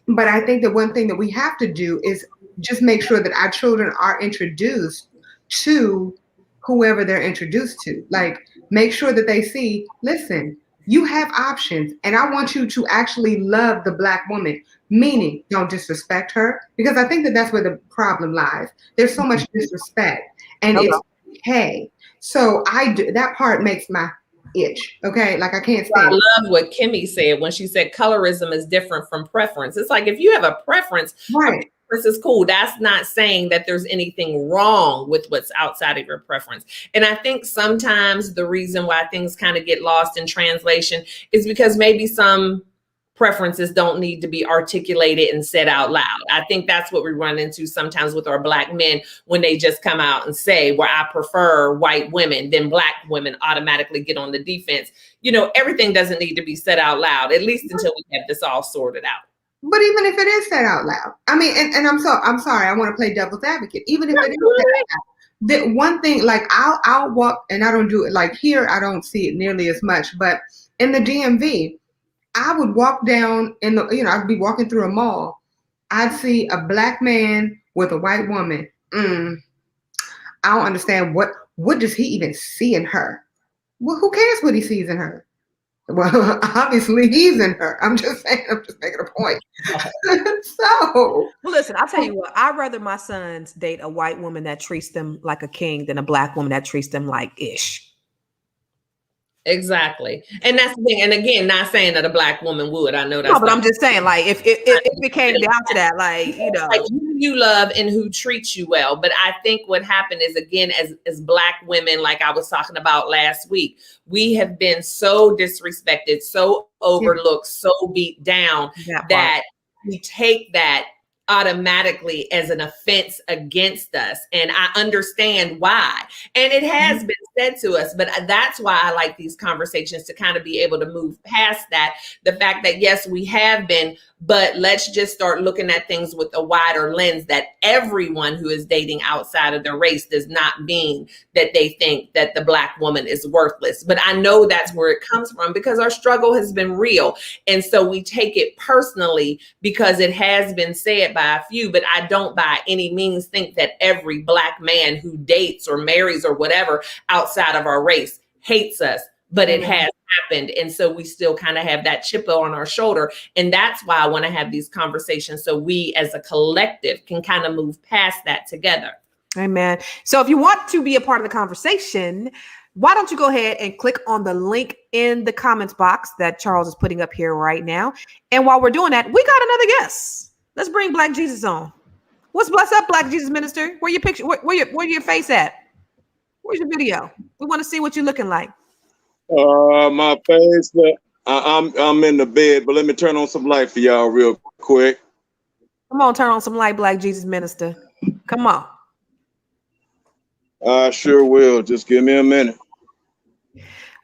But I think that one thing that we have to do is just make sure that our children are introduced to whoever they're introduced to. Like, make sure that they see, listen, you have options, and I want you to actually love the Black woman, meaning don't disrespect her, because I think that that's where the problem lies. There's so much disrespect, and it's okay. So that part makes my itch. Okay, like I can't stand. I love what Kimmy said when she said colorism is different from preference. It's like, if you have a preference, right? This is cool. That's not saying that there's anything wrong with what's outside of your preference. And I think sometimes the reason why things kind of get lost in translation is because maybe some preferences don't need to be articulated and said out loud. I think that's what we run into sometimes with our Black men when they just come out and say, well, I prefer white women, then Black women automatically get on the defense. You know, everything doesn't need to be said out loud, at least until we have this all sorted out. But even if it is said out loud, I mean, and I'm sorry, I want to play devil's advocate. Even if it is said out loud, the one thing, like I'll walk, and I don't do it like here. I don't see it nearly as much, but in the DMV, I would walk down I'd be walking through a mall. I'd see a Black man with a white woman. I don't understand what does he even see in her? Well, who cares what he sees in her? Well, obviously he's in her. I'm just saying, I'm just making a point. Well, listen, I'll tell you what, I'd rather my sons date a white woman that treats them like a king than a Black woman that treats them like ish. Exactly. And that's the thing. And again, not saying that a Black woman would. I know that's No, but not I'm just saying, like, if it came down to that, like, you know, like who you love and who treats you well. But I think what happened is, again, as Black women, like I was talking about last week, we have been so disrespected, so overlooked, so beat down that we take that automatically as an offense against us. And I understand why. And it has been said to us, but that's why I like these conversations, to kind of be able to move past that. The fact that, yes, we have been, but let's just start looking at things with a wider lens, that everyone who is dating outside of their race does not mean that they think that the Black woman is worthless. But I know that's where it comes from, because our struggle has been real. And so we take it personally because it has been said by a few, but I don't by any means think that every Black man who dates or marries or whatever outside of our race hates us, but it has happened. And so we still kind of have that chip on our shoulder. And that's why I want to have these conversations, so we as a collective can kind of move past that together. Amen. So if you want to be a part of the conversation, why don't you go ahead and click on the link in the comments box that Charles is putting up here right now. And while we're doing that, we got another guest. Let's bring Black Jesus on. What's up, Black Jesus minister? Where your picture? Where your face at? Where's your video? We want to see what you're looking like. My face. I'm in the bed, but let me turn on some light for y'all real quick. Come on, turn on some light, Black Jesus minister. Come on. I sure will. Just give me a minute.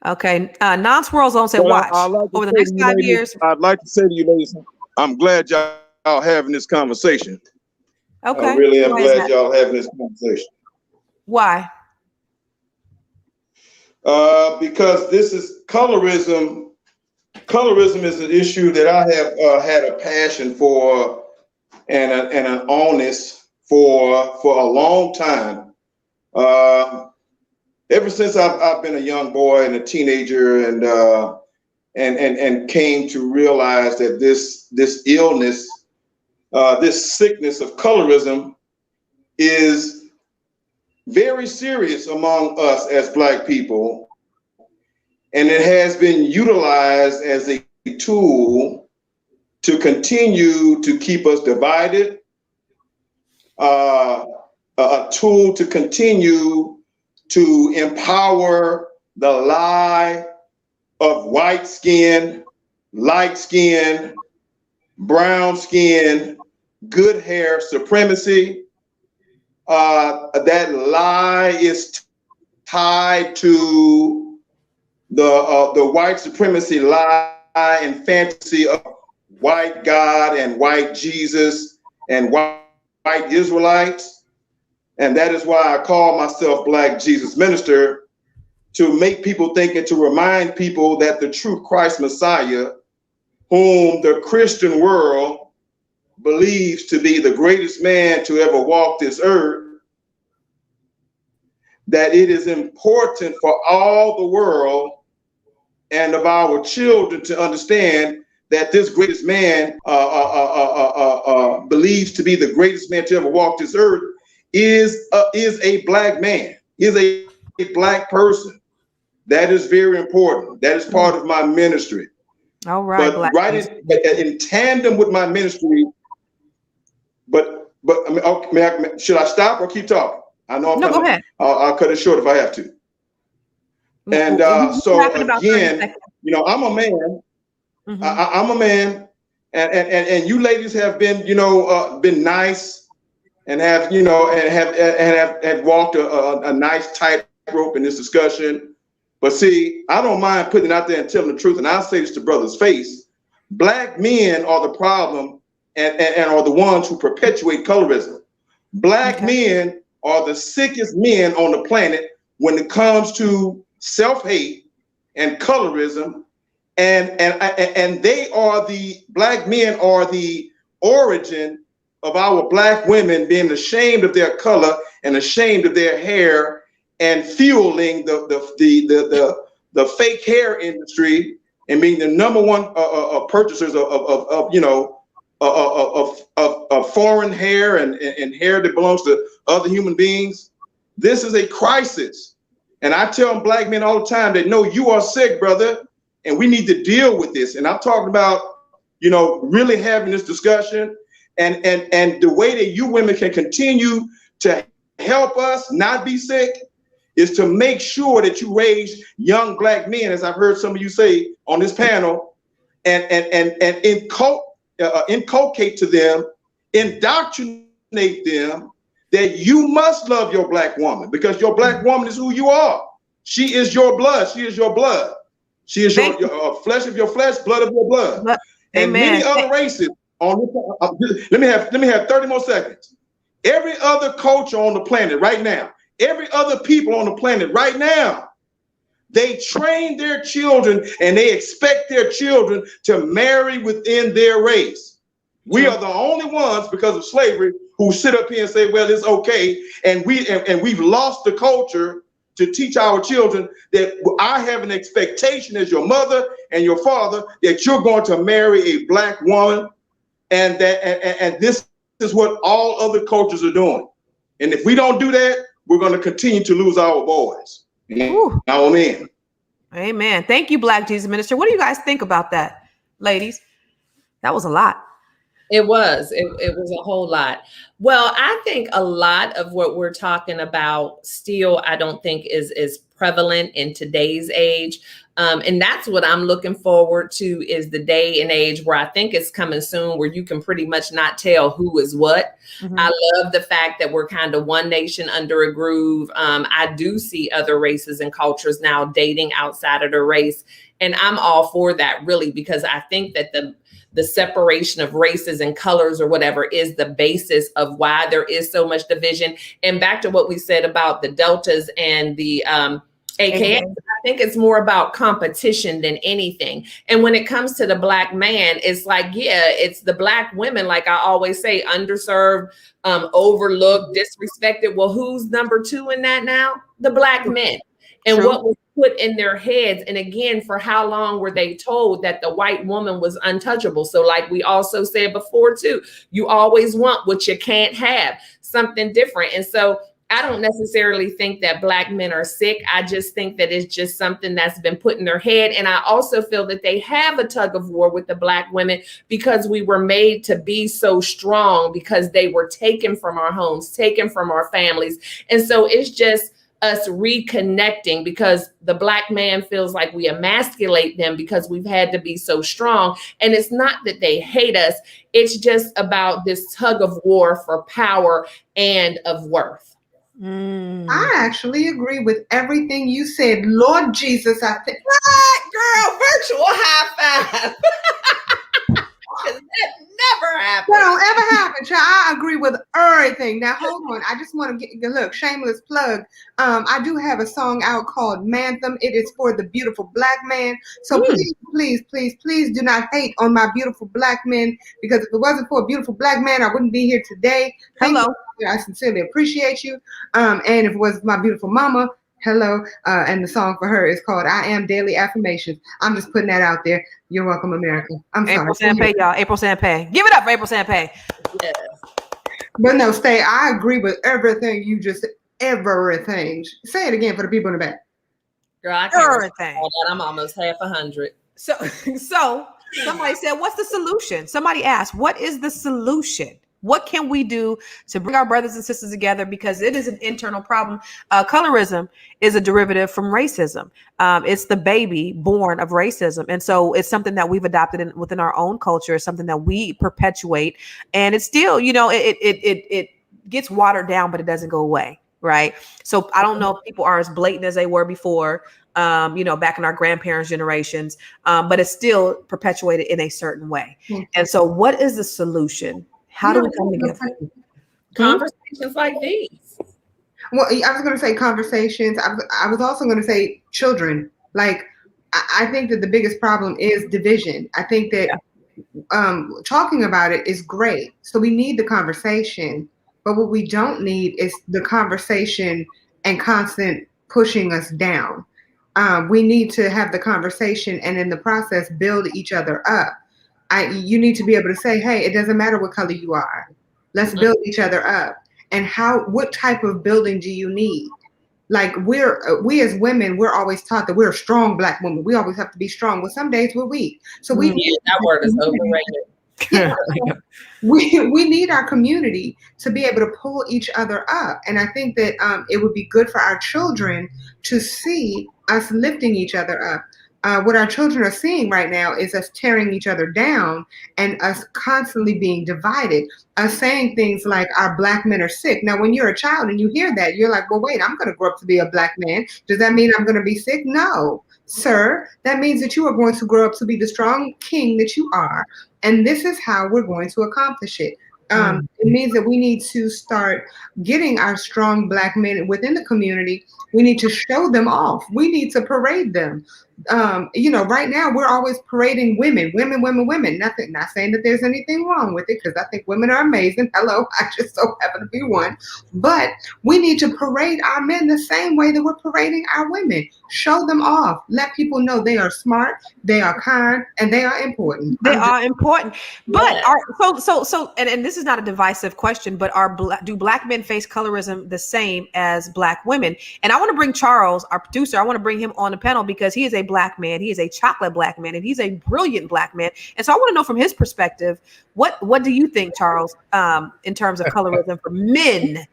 Okay. Non-swirl zone said, watch over the next 5 years. I'd like to say to you ladies, I'm glad y'all having this conversation. Okay. I really am glad y'all having this conversation. Why? Because this is colorism. Colorism is an issue that I have had a passion for and an onus for a long time. Ever since I've been a young boy and a teenager, and came to realize that this illness, this sickness of colorism, is very serious among us as Black people, and it has been utilized as a tool to continue to keep us divided, a tool to continue to empower the lie of white skin, light skin, brown skin, good hair supremacy. That lie is tied to the white supremacy lie and fantasy of white God and white Jesus and white Israelites. And that is why I call myself Black Jesus Minister, to make people think and to remind people that the true Christ Messiah, whom the Christian world believes to be the greatest man to ever walk this earth, that it is important for all the world and of our children to understand that this greatest man believes to be the greatest man to ever walk this earth is a Black man, is a Black person. That is very important. That is part of my ministry. All right, but in tandem with my ministry. But I mean, okay, should I stop or keep talking? I know. No, go ahead. I'll cut it short if I have to. And so again, you know, I'm a man. Mm-hmm. I'm a man, and you ladies have been, you know, been nice, and have, you know, and have walked a nice tightrope in this discussion. But see, I don't mind putting it out there and telling the truth, and I'll say this to brothers' face: Black men are the problem, and are the ones who perpetuate colorism. Black men are the sickest men on the planet when it comes to self-hate and colorism, and they are Black men are the origin of our Black women being ashamed of their color and ashamed of their hair, and fueling the fake hair industry, and being the number one purchasers of you know, of foreign hair and hair that belongs to other human beings. This is a crisis. And I tell black men all the time that, no, you are sick, brother, and we need to deal with this. And I'm talking about, you know, really having this discussion, and the way that you women can continue to help us not be sick is to make sure that you raise young black men, as I've heard some of you say on this panel, and inculcate to them, indoctrinate them that you must love your black woman, because your black woman is who you are. She is your blood. She is your blood. She is your flesh of your flesh, blood of your blood. And many other races on this, let me have 30 more seconds. Every other culture on the planet right now, every other people on the planet right now, they train their children and they expect their children to marry within their race. We are the only ones, because of slavery, who sit up here and say, well, it's okay. And we've lost the culture to teach our children that I have an expectation as your mother and your father that you're going to marry a black woman, and this is what all other cultures are doing. And if we don't do that, we're going to continue to lose our boys. Our men. Amen. Thank you, Black Jesus Minister. What do you guys think about that, ladies? That was a lot. It was a whole lot. Well, I think a lot of what we're talking about still, I don't think is prevalent in today's age. And that's what I'm looking forward to, is the day and age where I think it's coming soon, where you can pretty much not tell who is what. Mm-hmm. I love the fact that we're kind of one nation under a groove. I do see other races and cultures now dating outside of their race. And I'm all for that, really, because I think that the separation of races and colors or whatever is the basis of why there is so much division. And back to what we said about the Deltas and the AKA, I think it's more about competition than anything. And when it comes to the black man, it's like, yeah, it's the black women, like I always say, underserved, overlooked, disrespected. Well, who's number two in that now? The black men. And True. what was put in their heads, and again, for how long were they told that the white woman was untouchable? So like we also said before too, you always want what you can't have, something different. And so I don't necessarily think that black men are sick. I just think that it's just something that's been put in their head. And I also feel that they have a tug of war with the black women because we were made to be so strong, because they were taken from our homes, taken from our families. And so it's just us reconnecting, because the black man feels like we emasculate them because we've had to be so strong. And it's not that they hate us. It's just about this tug of war for power and of worth. I actually agree with everything you said. Lord Jesus, I think. What, girl? Virtual high five. That never happened. That don't ever happen, child. I agree with everything. Now, hold on. I just want to look, shameless plug. I do have a song out called Manthem. It is for the beautiful black man. So please do not hate on my beautiful black men, because if it wasn't for a beautiful black man, I wouldn't be here today. Thank you. I sincerely appreciate you. And if it was my beautiful mama, hello. And the song for her is called I Am Daily Affirmations. I'm just putting that out there. You're welcome, America. I'm sorry. April Sanpay, y'all. April Sanpay. Give it up for April Sanpay. Yes. But no, I agree with everything you just said. Everything. Say it again for the people in the back. Girl, I can't Everything. that. I'm almost half 100. So somebody said, what's the solution? Somebody asked, what is the solution? What can we do to bring our brothers and sisters together? Because it is an internal problem. Colorism is a derivative from racism. It's the baby born of racism. And so it's something that we've adopted within our own culture. It's something that we perpetuate. And it's still, it gets watered down, but it doesn't go away. Right. So I don't know if people are as blatant as they were before, back in our grandparents' generations, but it's still perpetuated in a certain way. Mm-hmm. And so what is the solution? How do we come together? Conversations like these. Well, I was going to say conversations. I was also going to say children. Like, I think that the biggest problem is division. I think that talking about it is great. So we need the conversation. But what we don't need is the conversation and constant pushing us down. We need to have the conversation and in the process build each other up. You need to be able to say, hey, it doesn't matter what color you are. Let's build each other up. And what type of building do you need? Like we as women, we're always taught that we're strong Black women. We always have to be strong. Well, some days we're weak. So we Yeah, that word is overrated. yeah, we need our community to be able to pull each other up. And I think that it would be good for our children to see us lifting each other up. What our children are seeing right now is us tearing each other down and us constantly being divided, us saying things like our Black men are sick. Now, when you're a child and you hear that, you're like, well, wait, I'm going to grow up to be a Black man. Does that mean I'm going to be sick? No, sir. That means that you are going to grow up to be the strong king that you are. And this is how we're going to accomplish it. It means that we need to start getting our strong Black men within the community. We need to show them off. We need to parade them. Right now we're always parading women. Nothing, not saying that there's anything wrong with it, because I think women are amazing. Hello, I just so happen to be one. But we need to parade our men the same way that we're parading our women. Show them off. Let people know they are smart, they are kind, and they are important. They are important. But and this is not a divisive question, but do Black men face colorism the same as Black women? And I want to bring Charles, our producer, I want to bring him on the panel because he is a Black man. He is a chocolate Black man, and he's a brilliant Black man. And so I want to know from his perspective, what do you think, Charles, in terms of colorism for men?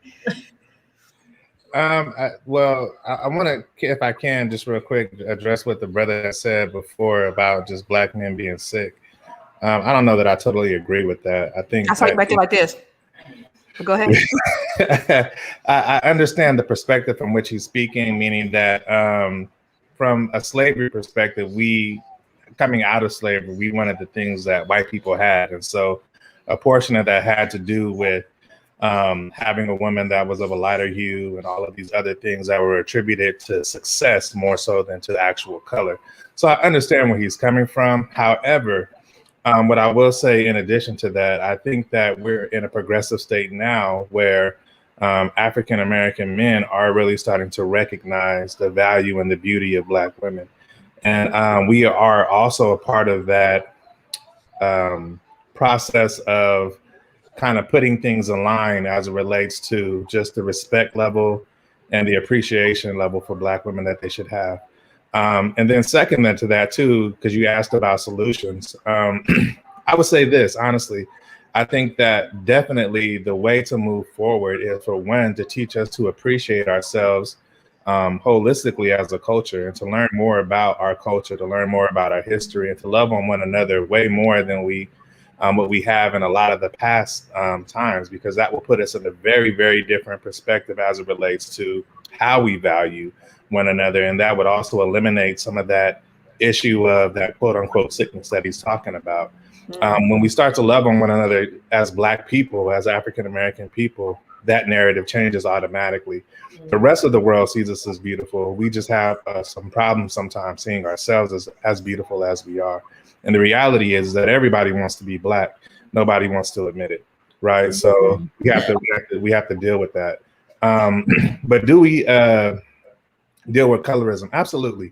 I want to, if I can, just real quick, address what the brother said before about just Black men being sick. I don't know that I totally agree with that. I think I saw you back there like this. But go ahead. I understand the perspective from which he's speaking, meaning that from a slavery perspective, coming out of slavery, we wanted the things that white people had. And so a portion of that had to do with having a woman that was of a lighter hue and all of these other things that were attributed to success more so than to actual color. So I understand where he's coming from. However, what I will say in addition to that, I think that we're in a progressive state now where African-American men are really starting to recognize the value and the beauty of Black women. And we are also a part of that process of kind of putting things in line as it relates to just the respect level and the appreciation level for Black women that they should have. And then second to that too, because you asked about solutions, I would say this, honestly, I think that definitely the way to move forward is for one, to teach us to appreciate ourselves holistically as a culture and to learn more about our culture, to learn more about our history and to love on one another way more than what we have in a lot of the past times, because that will put us in a very, very different perspective as it relates to how we value one another. And that would also eliminate some of that issue of that quote unquote sickness that he's talking about. When we start to love on one another as Black people, as African-American people, that narrative changes automatically. The rest of the world sees us as beautiful. We just have some problems sometimes seeing ourselves as beautiful as we are. And the reality is that everybody wants to be Black. Nobody wants to admit it, right? So we have to deal with that. But do we deal with colorism? Absolutely.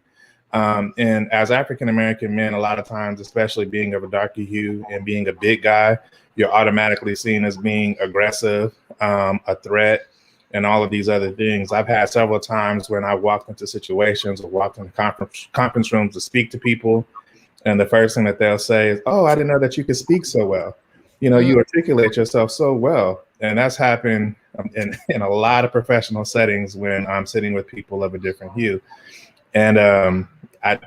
And as African-American men, a lot of times, especially being of a darker hue and being a big guy, you're automatically seen as being aggressive, a threat, and all of these other things. I've had several times when I walked into situations or walked into conference rooms to speak to people, and the first thing that they'll say is, "Oh, I didn't know that you could speak so well. You know, you articulate yourself so well." And that's happened in a lot of professional settings when I'm sitting with people of a different hue. And I,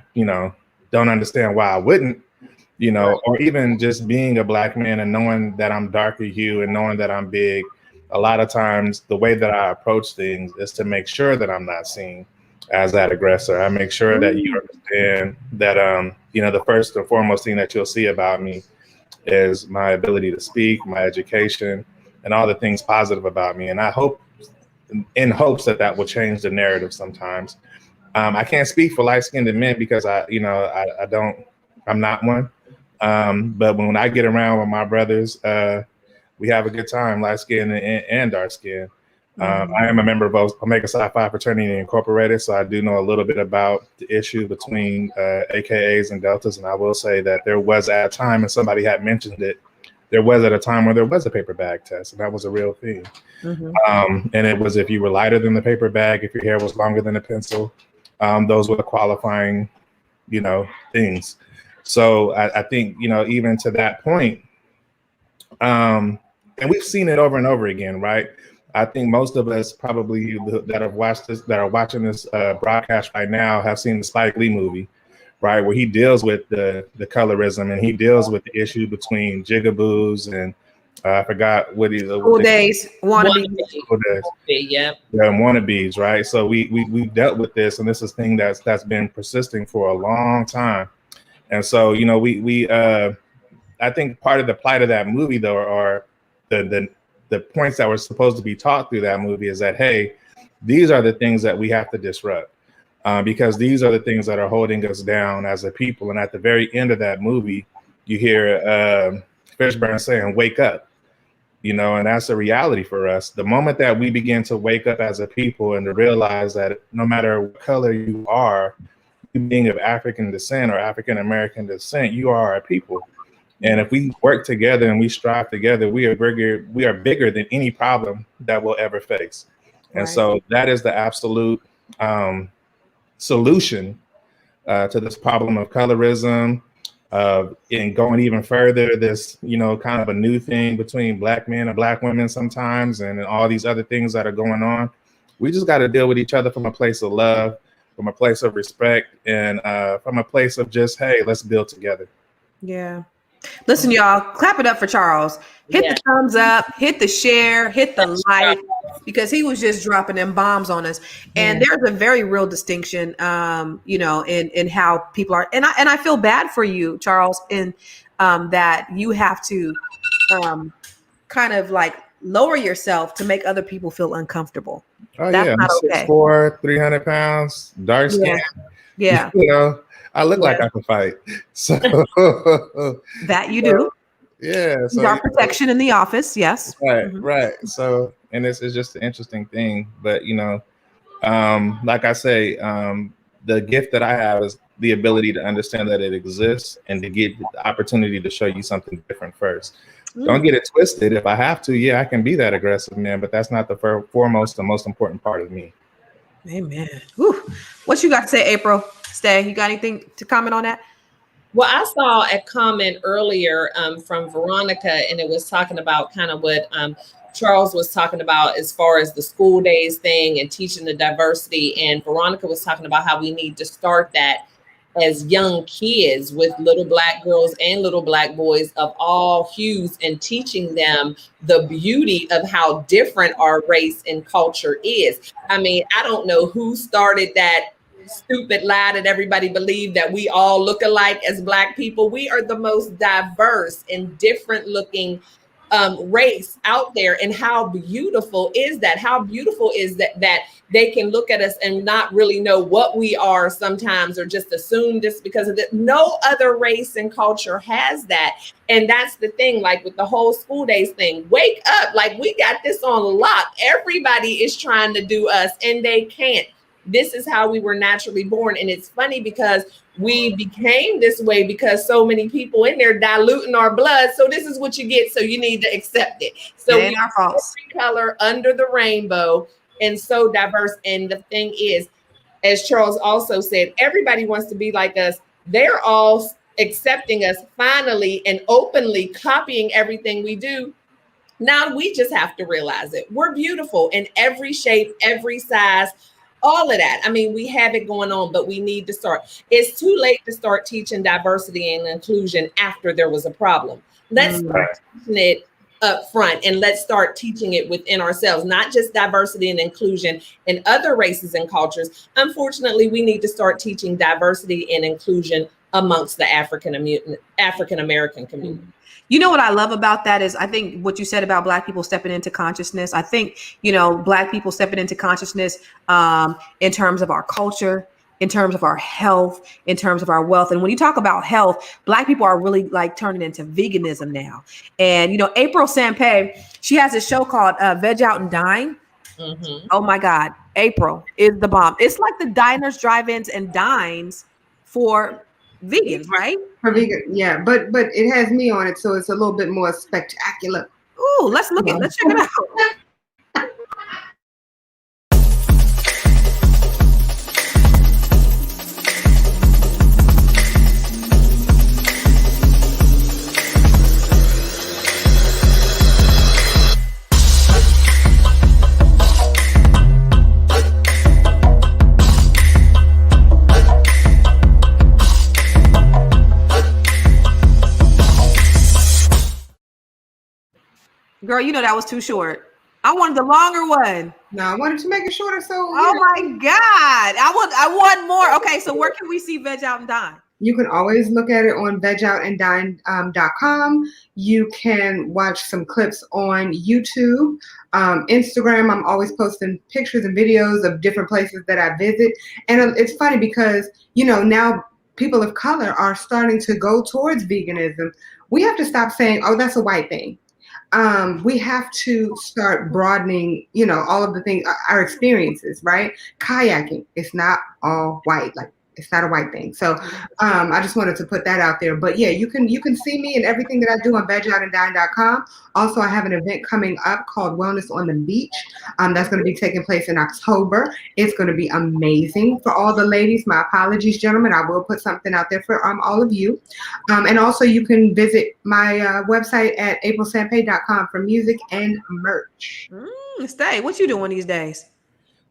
don't understand why I wouldn't, or even just being a Black man and knowing that I'm darker hue and knowing that I'm big. A lot of times the way that I approach things is to make sure that I'm not seen as that aggressor. I make sure that you understand that, the first and foremost thing that you'll see about me is my ability to speak, my education, and all the things positive about me. And I hope, in hopes that will change the narrative sometimes. I can't speak for light-skinned men because I'm not one. But when I get around with my brothers, we have a good time, light-skinned and dark-skinned. I am a member of Omega Psi Phi Fraternity Incorporated, so I do know a little bit about the issue between AKAs and Deltas. And I will say that there was at a time, and somebody had mentioned it, there was at a time where there was a paper bag test, and that was a real thing. And it was if you were lighter than the paper bag, if your hair was longer than a pencil, those were the qualifying, things. So I think, even to that point, and we've seen it over and over again, right? I think most of us probably that are watching this broadcast right now have seen the Spike Lee movie, right? Where he deals with the colorism, and he deals with the issue between jigaboos and I forgot what he's School days, wannabes. Yeah, wannabes, right? So we dealt with this, and this is a thing that's been persisting for a long time. And so, we I think part of the plight of that movie, though, are the points that were supposed to be taught through that movie is that, hey, these are the things that we have to disrupt because these are the things that are holding us down as a people. And at the very end of that movie, you hear Fishburne saying, "Wake up," and that's a reality for us. The moment that we begin to wake up as a people and to realize that no matter what color you are, being of African descent or African American descent, you are a people. And if we work together and we strive together, we are bigger than any problem that we'll ever face. And so that is the absolute solution to this problem of colorism. And going even further, this, kind of a new thing between Black men and Black women sometimes, and all these other things that are going on. We just got to deal with each other from a place of love, from a place of respect, and from a place of just, hey, let's build together. Yeah. Listen, y'all, clap it up for Charles. Hit the thumbs up, hit the share, hit the like, because he was just dropping them bombs on us. And there's a very real distinction, in how people are. And I feel bad for you, Charles, in that you have to kind of like lower yourself to make other people feel uncomfortable. Oh, That's yeah. not I'm okay. 6'4", 300 pounds, dark skin. Yeah. I look like I can fight. So that you do. Yeah. So our protection in the office. Yes. Right. So, and this is just an interesting thing, but like I say, the gift that I have is the ability to understand that it exists and to get the opportunity to show you something different first. Don't get it twisted. If I have to, I can be that aggressive man, but that's not the foremost and most important part of me. Amen. Whew. What you got to say, April? Stay. You got anything to comment on that? Well, I saw a comment earlier from Veronica, and it was talking about kind of what Charles was talking about as far as the school days thing and teaching the diversity. And Veronica was talking about how we need to start that as young kids with little Black girls and little Black boys of all hues, and teaching them the beauty of how different our race and culture is. I mean, I don't know who started that stupid lie that everybody believed that we all look alike as Black people. We are the most diverse and different looking race out there. And how beautiful is that? How beautiful is that they can look at us and not really know what we are sometimes, or just assume this because of it. No other race and culture has that. And that's the thing, like with the whole school days thing, wake up, like we got this on lock. Everybody is trying to do us and they can't. This is how we were naturally born. And it's funny because we became this way because so many people in there diluting our blood. So this is what you get. So you need to accept it. So we are every color under the rainbow and so diverse. And the thing is, as Charles also said, everybody wants to be like us. They're all accepting us finally and openly copying everything we do. Now we just have to realize it. We're beautiful in every shape, every size, all of that. I mean, we have it going on, but we need to start. It's too late to start teaching diversity and inclusion after there was a problem. Let's start teaching it up front, and let's start teaching it within ourselves, not just diversity and inclusion in other races and cultures. Unfortunately, we need to start teaching diversity and inclusion amongst the African American community. You know what I love about that is I think what you said about Black people stepping into consciousness. I think, Black people stepping into consciousness in terms of our culture, in terms of our health, in terms of our wealth. And when you talk about health, Black people are really like turning into veganism now. And, April Sampe, she has a show called Veg Out and Dine. Mm-hmm. Oh, my God. April is the bomb. It's like the diners, drive-ins, and dines for vegans, right? For vegan, yeah, but it has me on it, so it's a little bit more spectacular. Ooh, let's check it out. Girl, you know that was too short. I wanted the longer one. No, I wanted to make it shorter. So oh my God. I want more. Okay, so where can we see Veg Out and Dine? You can always look at it on vegoutandDine.com. You can watch some clips on YouTube. Instagram, I'm always posting pictures and videos of different places that I visit. And it's funny because, now people of color are starting to go towards veganism. We have to stop saying, oh, that's a white thing. We have to start broadening, all of the things, our experiences, right? Kayaking, it's not all white. Like, it's not a white thing. So I just wanted to put that out there. But yeah, you can see me and everything that I do on vegoutandDine.com. Also, I have an event coming up called Wellness on the Beach. That's going to be taking place in October. It's going to be amazing for all the ladies. My apologies, gentlemen. I will put something out there for all of you. And also, you can visit my website at aprilsampay.com for music and merch. Stay. What you doing these days?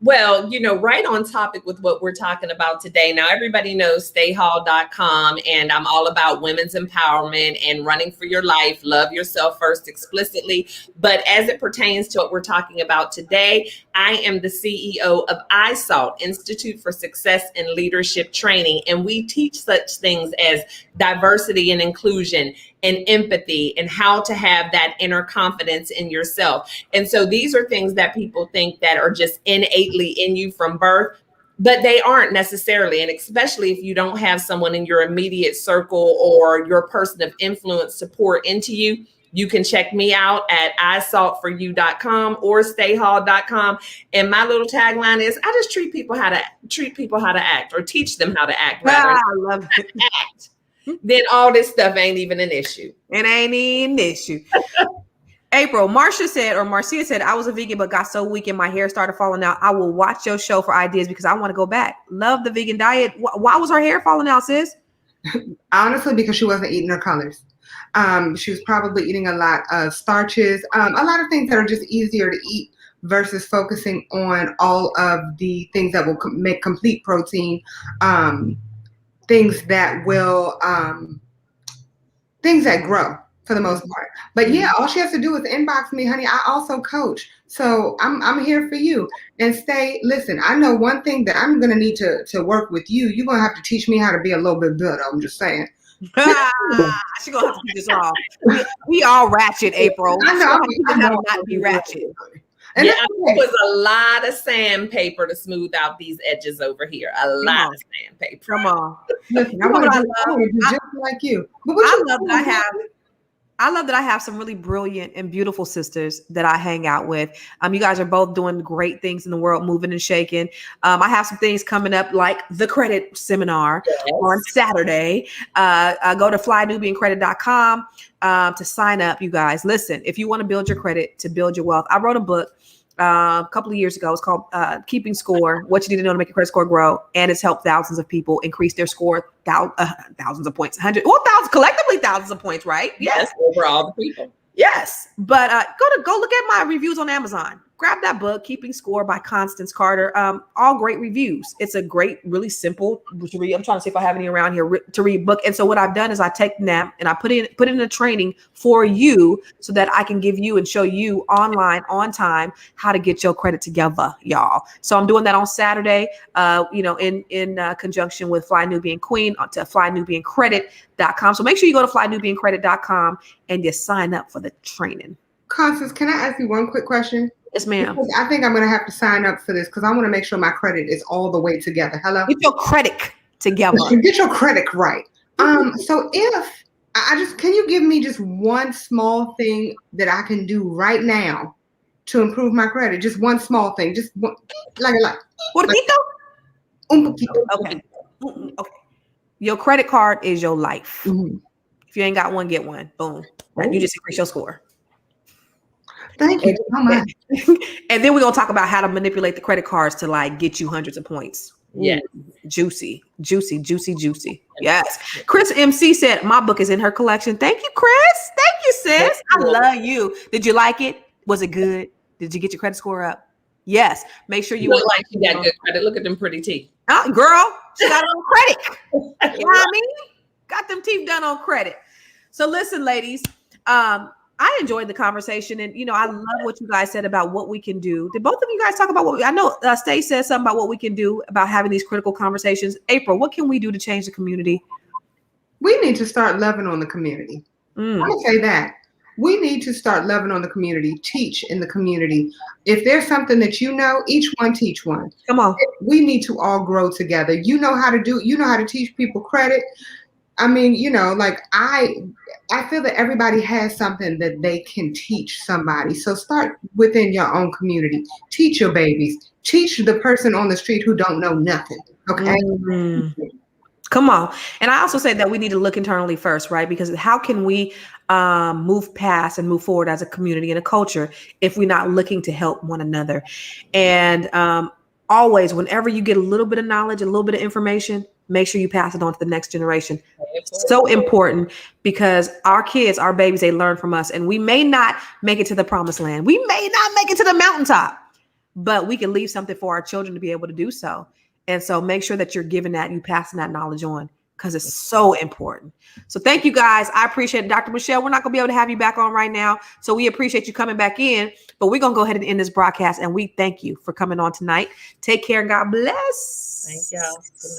Well, right on topic with what we're talking about today. Now, everybody knows stayhall.com, and I'm all about women's empowerment and running for your life, love yourself first explicitly. But as it pertains to what we're talking about today, I am the CEO of ISALT, Institute for Success and Leadership Training, and we teach such things as diversity and inclusion and empathy and how to have that inner confidence in yourself. And so these are things that people think that are just innately in you from birth, but they aren't necessarily. And especially if you don't have someone in your immediate circle or your person of influence to pour into you, you can check me out at isaltforyou.com or stayhall.com. And my little tagline is, I just treat people how to act, or teach them how to act, rather. I love it. Act. Then all this stuff ain't even an issue. It ain't even an issue. April, Marcia said, I was a vegan, but got so weak and my hair started falling out. I will watch your show for ideas because I want to go back. Love the vegan diet. Why was her hair falling out, sis? Honestly, because she wasn't eating her colors. She was probably eating a lot of starches, a lot of things that are just easier to eat versus focusing on all of the things that will make complete protein, things that will, things that grow for the most part. But yeah, all she has to do is inbox me, honey. I also coach. So I'm here for you. And listen, I know one thing that I'm going to need to work with you. You're going to have to teach me how to be a little bit better. I'm just saying. She's going to have to teach us all. We all ratchet, April. I know. I know not be ratchet. And yeah, it was a lot of sandpaper to smooth out these edges over here. A lot of sandpaper. Come on. Listen, I want to do just like you. But I love that I have some really brilliant and beautiful sisters that I hang out with. You guys are both doing great things in the world, moving and shaking. I have some things coming up like the credit seminar on Saturday. Go to flynubiancredit.com to sign up, you guys. Listen, if you want to build your credit, to build your wealth, I wrote a book a couple of years ago. It's called Keeping Score, What You Need to Know to Make Your Credit Score Grow. And it's helped thousands of people increase their score, thousands of points, collectively thousands of points, right? Yes, over all the people. Yes. But go look at my reviews on Amazon. Grab that book, Keeping Score by Constance Carter. All great reviews. It's a great, really simple to read. I'm trying to see if I have any around here to read book. And so what I've done is I take them and I put in a training for you so that I can give you and show you online on time how to get your credit together, y'all. So I'm doing that on Saturday, in conjunction with Fly Nubian Queen to flynubiancredit.com. So make sure you go to flynubiancredit.com and you sign up for the training. Constance, can I ask you one quick question? Yes, ma'am. Because I think I'm going to have to sign up for this because I want to make sure my credit is all the way together. Hello? Get your credit together. Get your credit right. So if can you give me just one small thing that I can do right now to improve my credit? Just one small thing. Just one, like. Poquito? Un poquito. Okay. Okay. Your credit card is your life. Mm-hmm. If you ain't got one, get one. Boom. You just increase your score. Thank you so much. And then we're going to talk about how to manipulate the credit cards to like get you hundreds of points. Yes. Juicy. Yes. Chris MC said, my book is in her collection. Thank you, Chris. Thank you, sis. I love you. Did you like it? Was it good? Did you get your credit score up? Yes. Make sure you look like you got good credit. Look at them pretty teeth. Girl, she got it on credit. You know what I mean? Got them teeth done on credit. So listen, ladies, I enjoyed the conversation, and I love what you guys said about what we can do. Did both of you guys talk about what I know? Stacey said something about what we can do about having these critical conversations. April, what can we do to change the community? We need to start loving on the community. I'm gonna say that. We need to start loving on the community, teach in the community. If there's something that each one teach one. Come on. We need to all grow together. You know how to teach people credit. I mean, I feel that everybody has something that they can teach somebody. So start within your own community. Teach your babies. Teach the person on the street who don't know nothing. Okay. Mm-hmm. Come on. And I also say that we need to look internally first, right? Because how can we move past and move forward as a community and a culture if we're not looking to help one another? And always, whenever you get a little bit of knowledge, a little bit of information, make sure you pass it on to the next generation. So important, because our kids, our babies, they learn from us, and we may not make it to the promised land. We may not make it to the mountaintop, but we can leave something for our children to be able to do so. And so make sure that you're giving that, you passing that knowledge on, because it's so important. So thank you guys. I appreciate it. Dr. Michelle, we're not going to be able to have you back on right now. So we appreciate you coming back in, but we're going to go ahead and end this broadcast. And we thank you for coming on tonight. Take care and God bless. Thank y'all. Good night.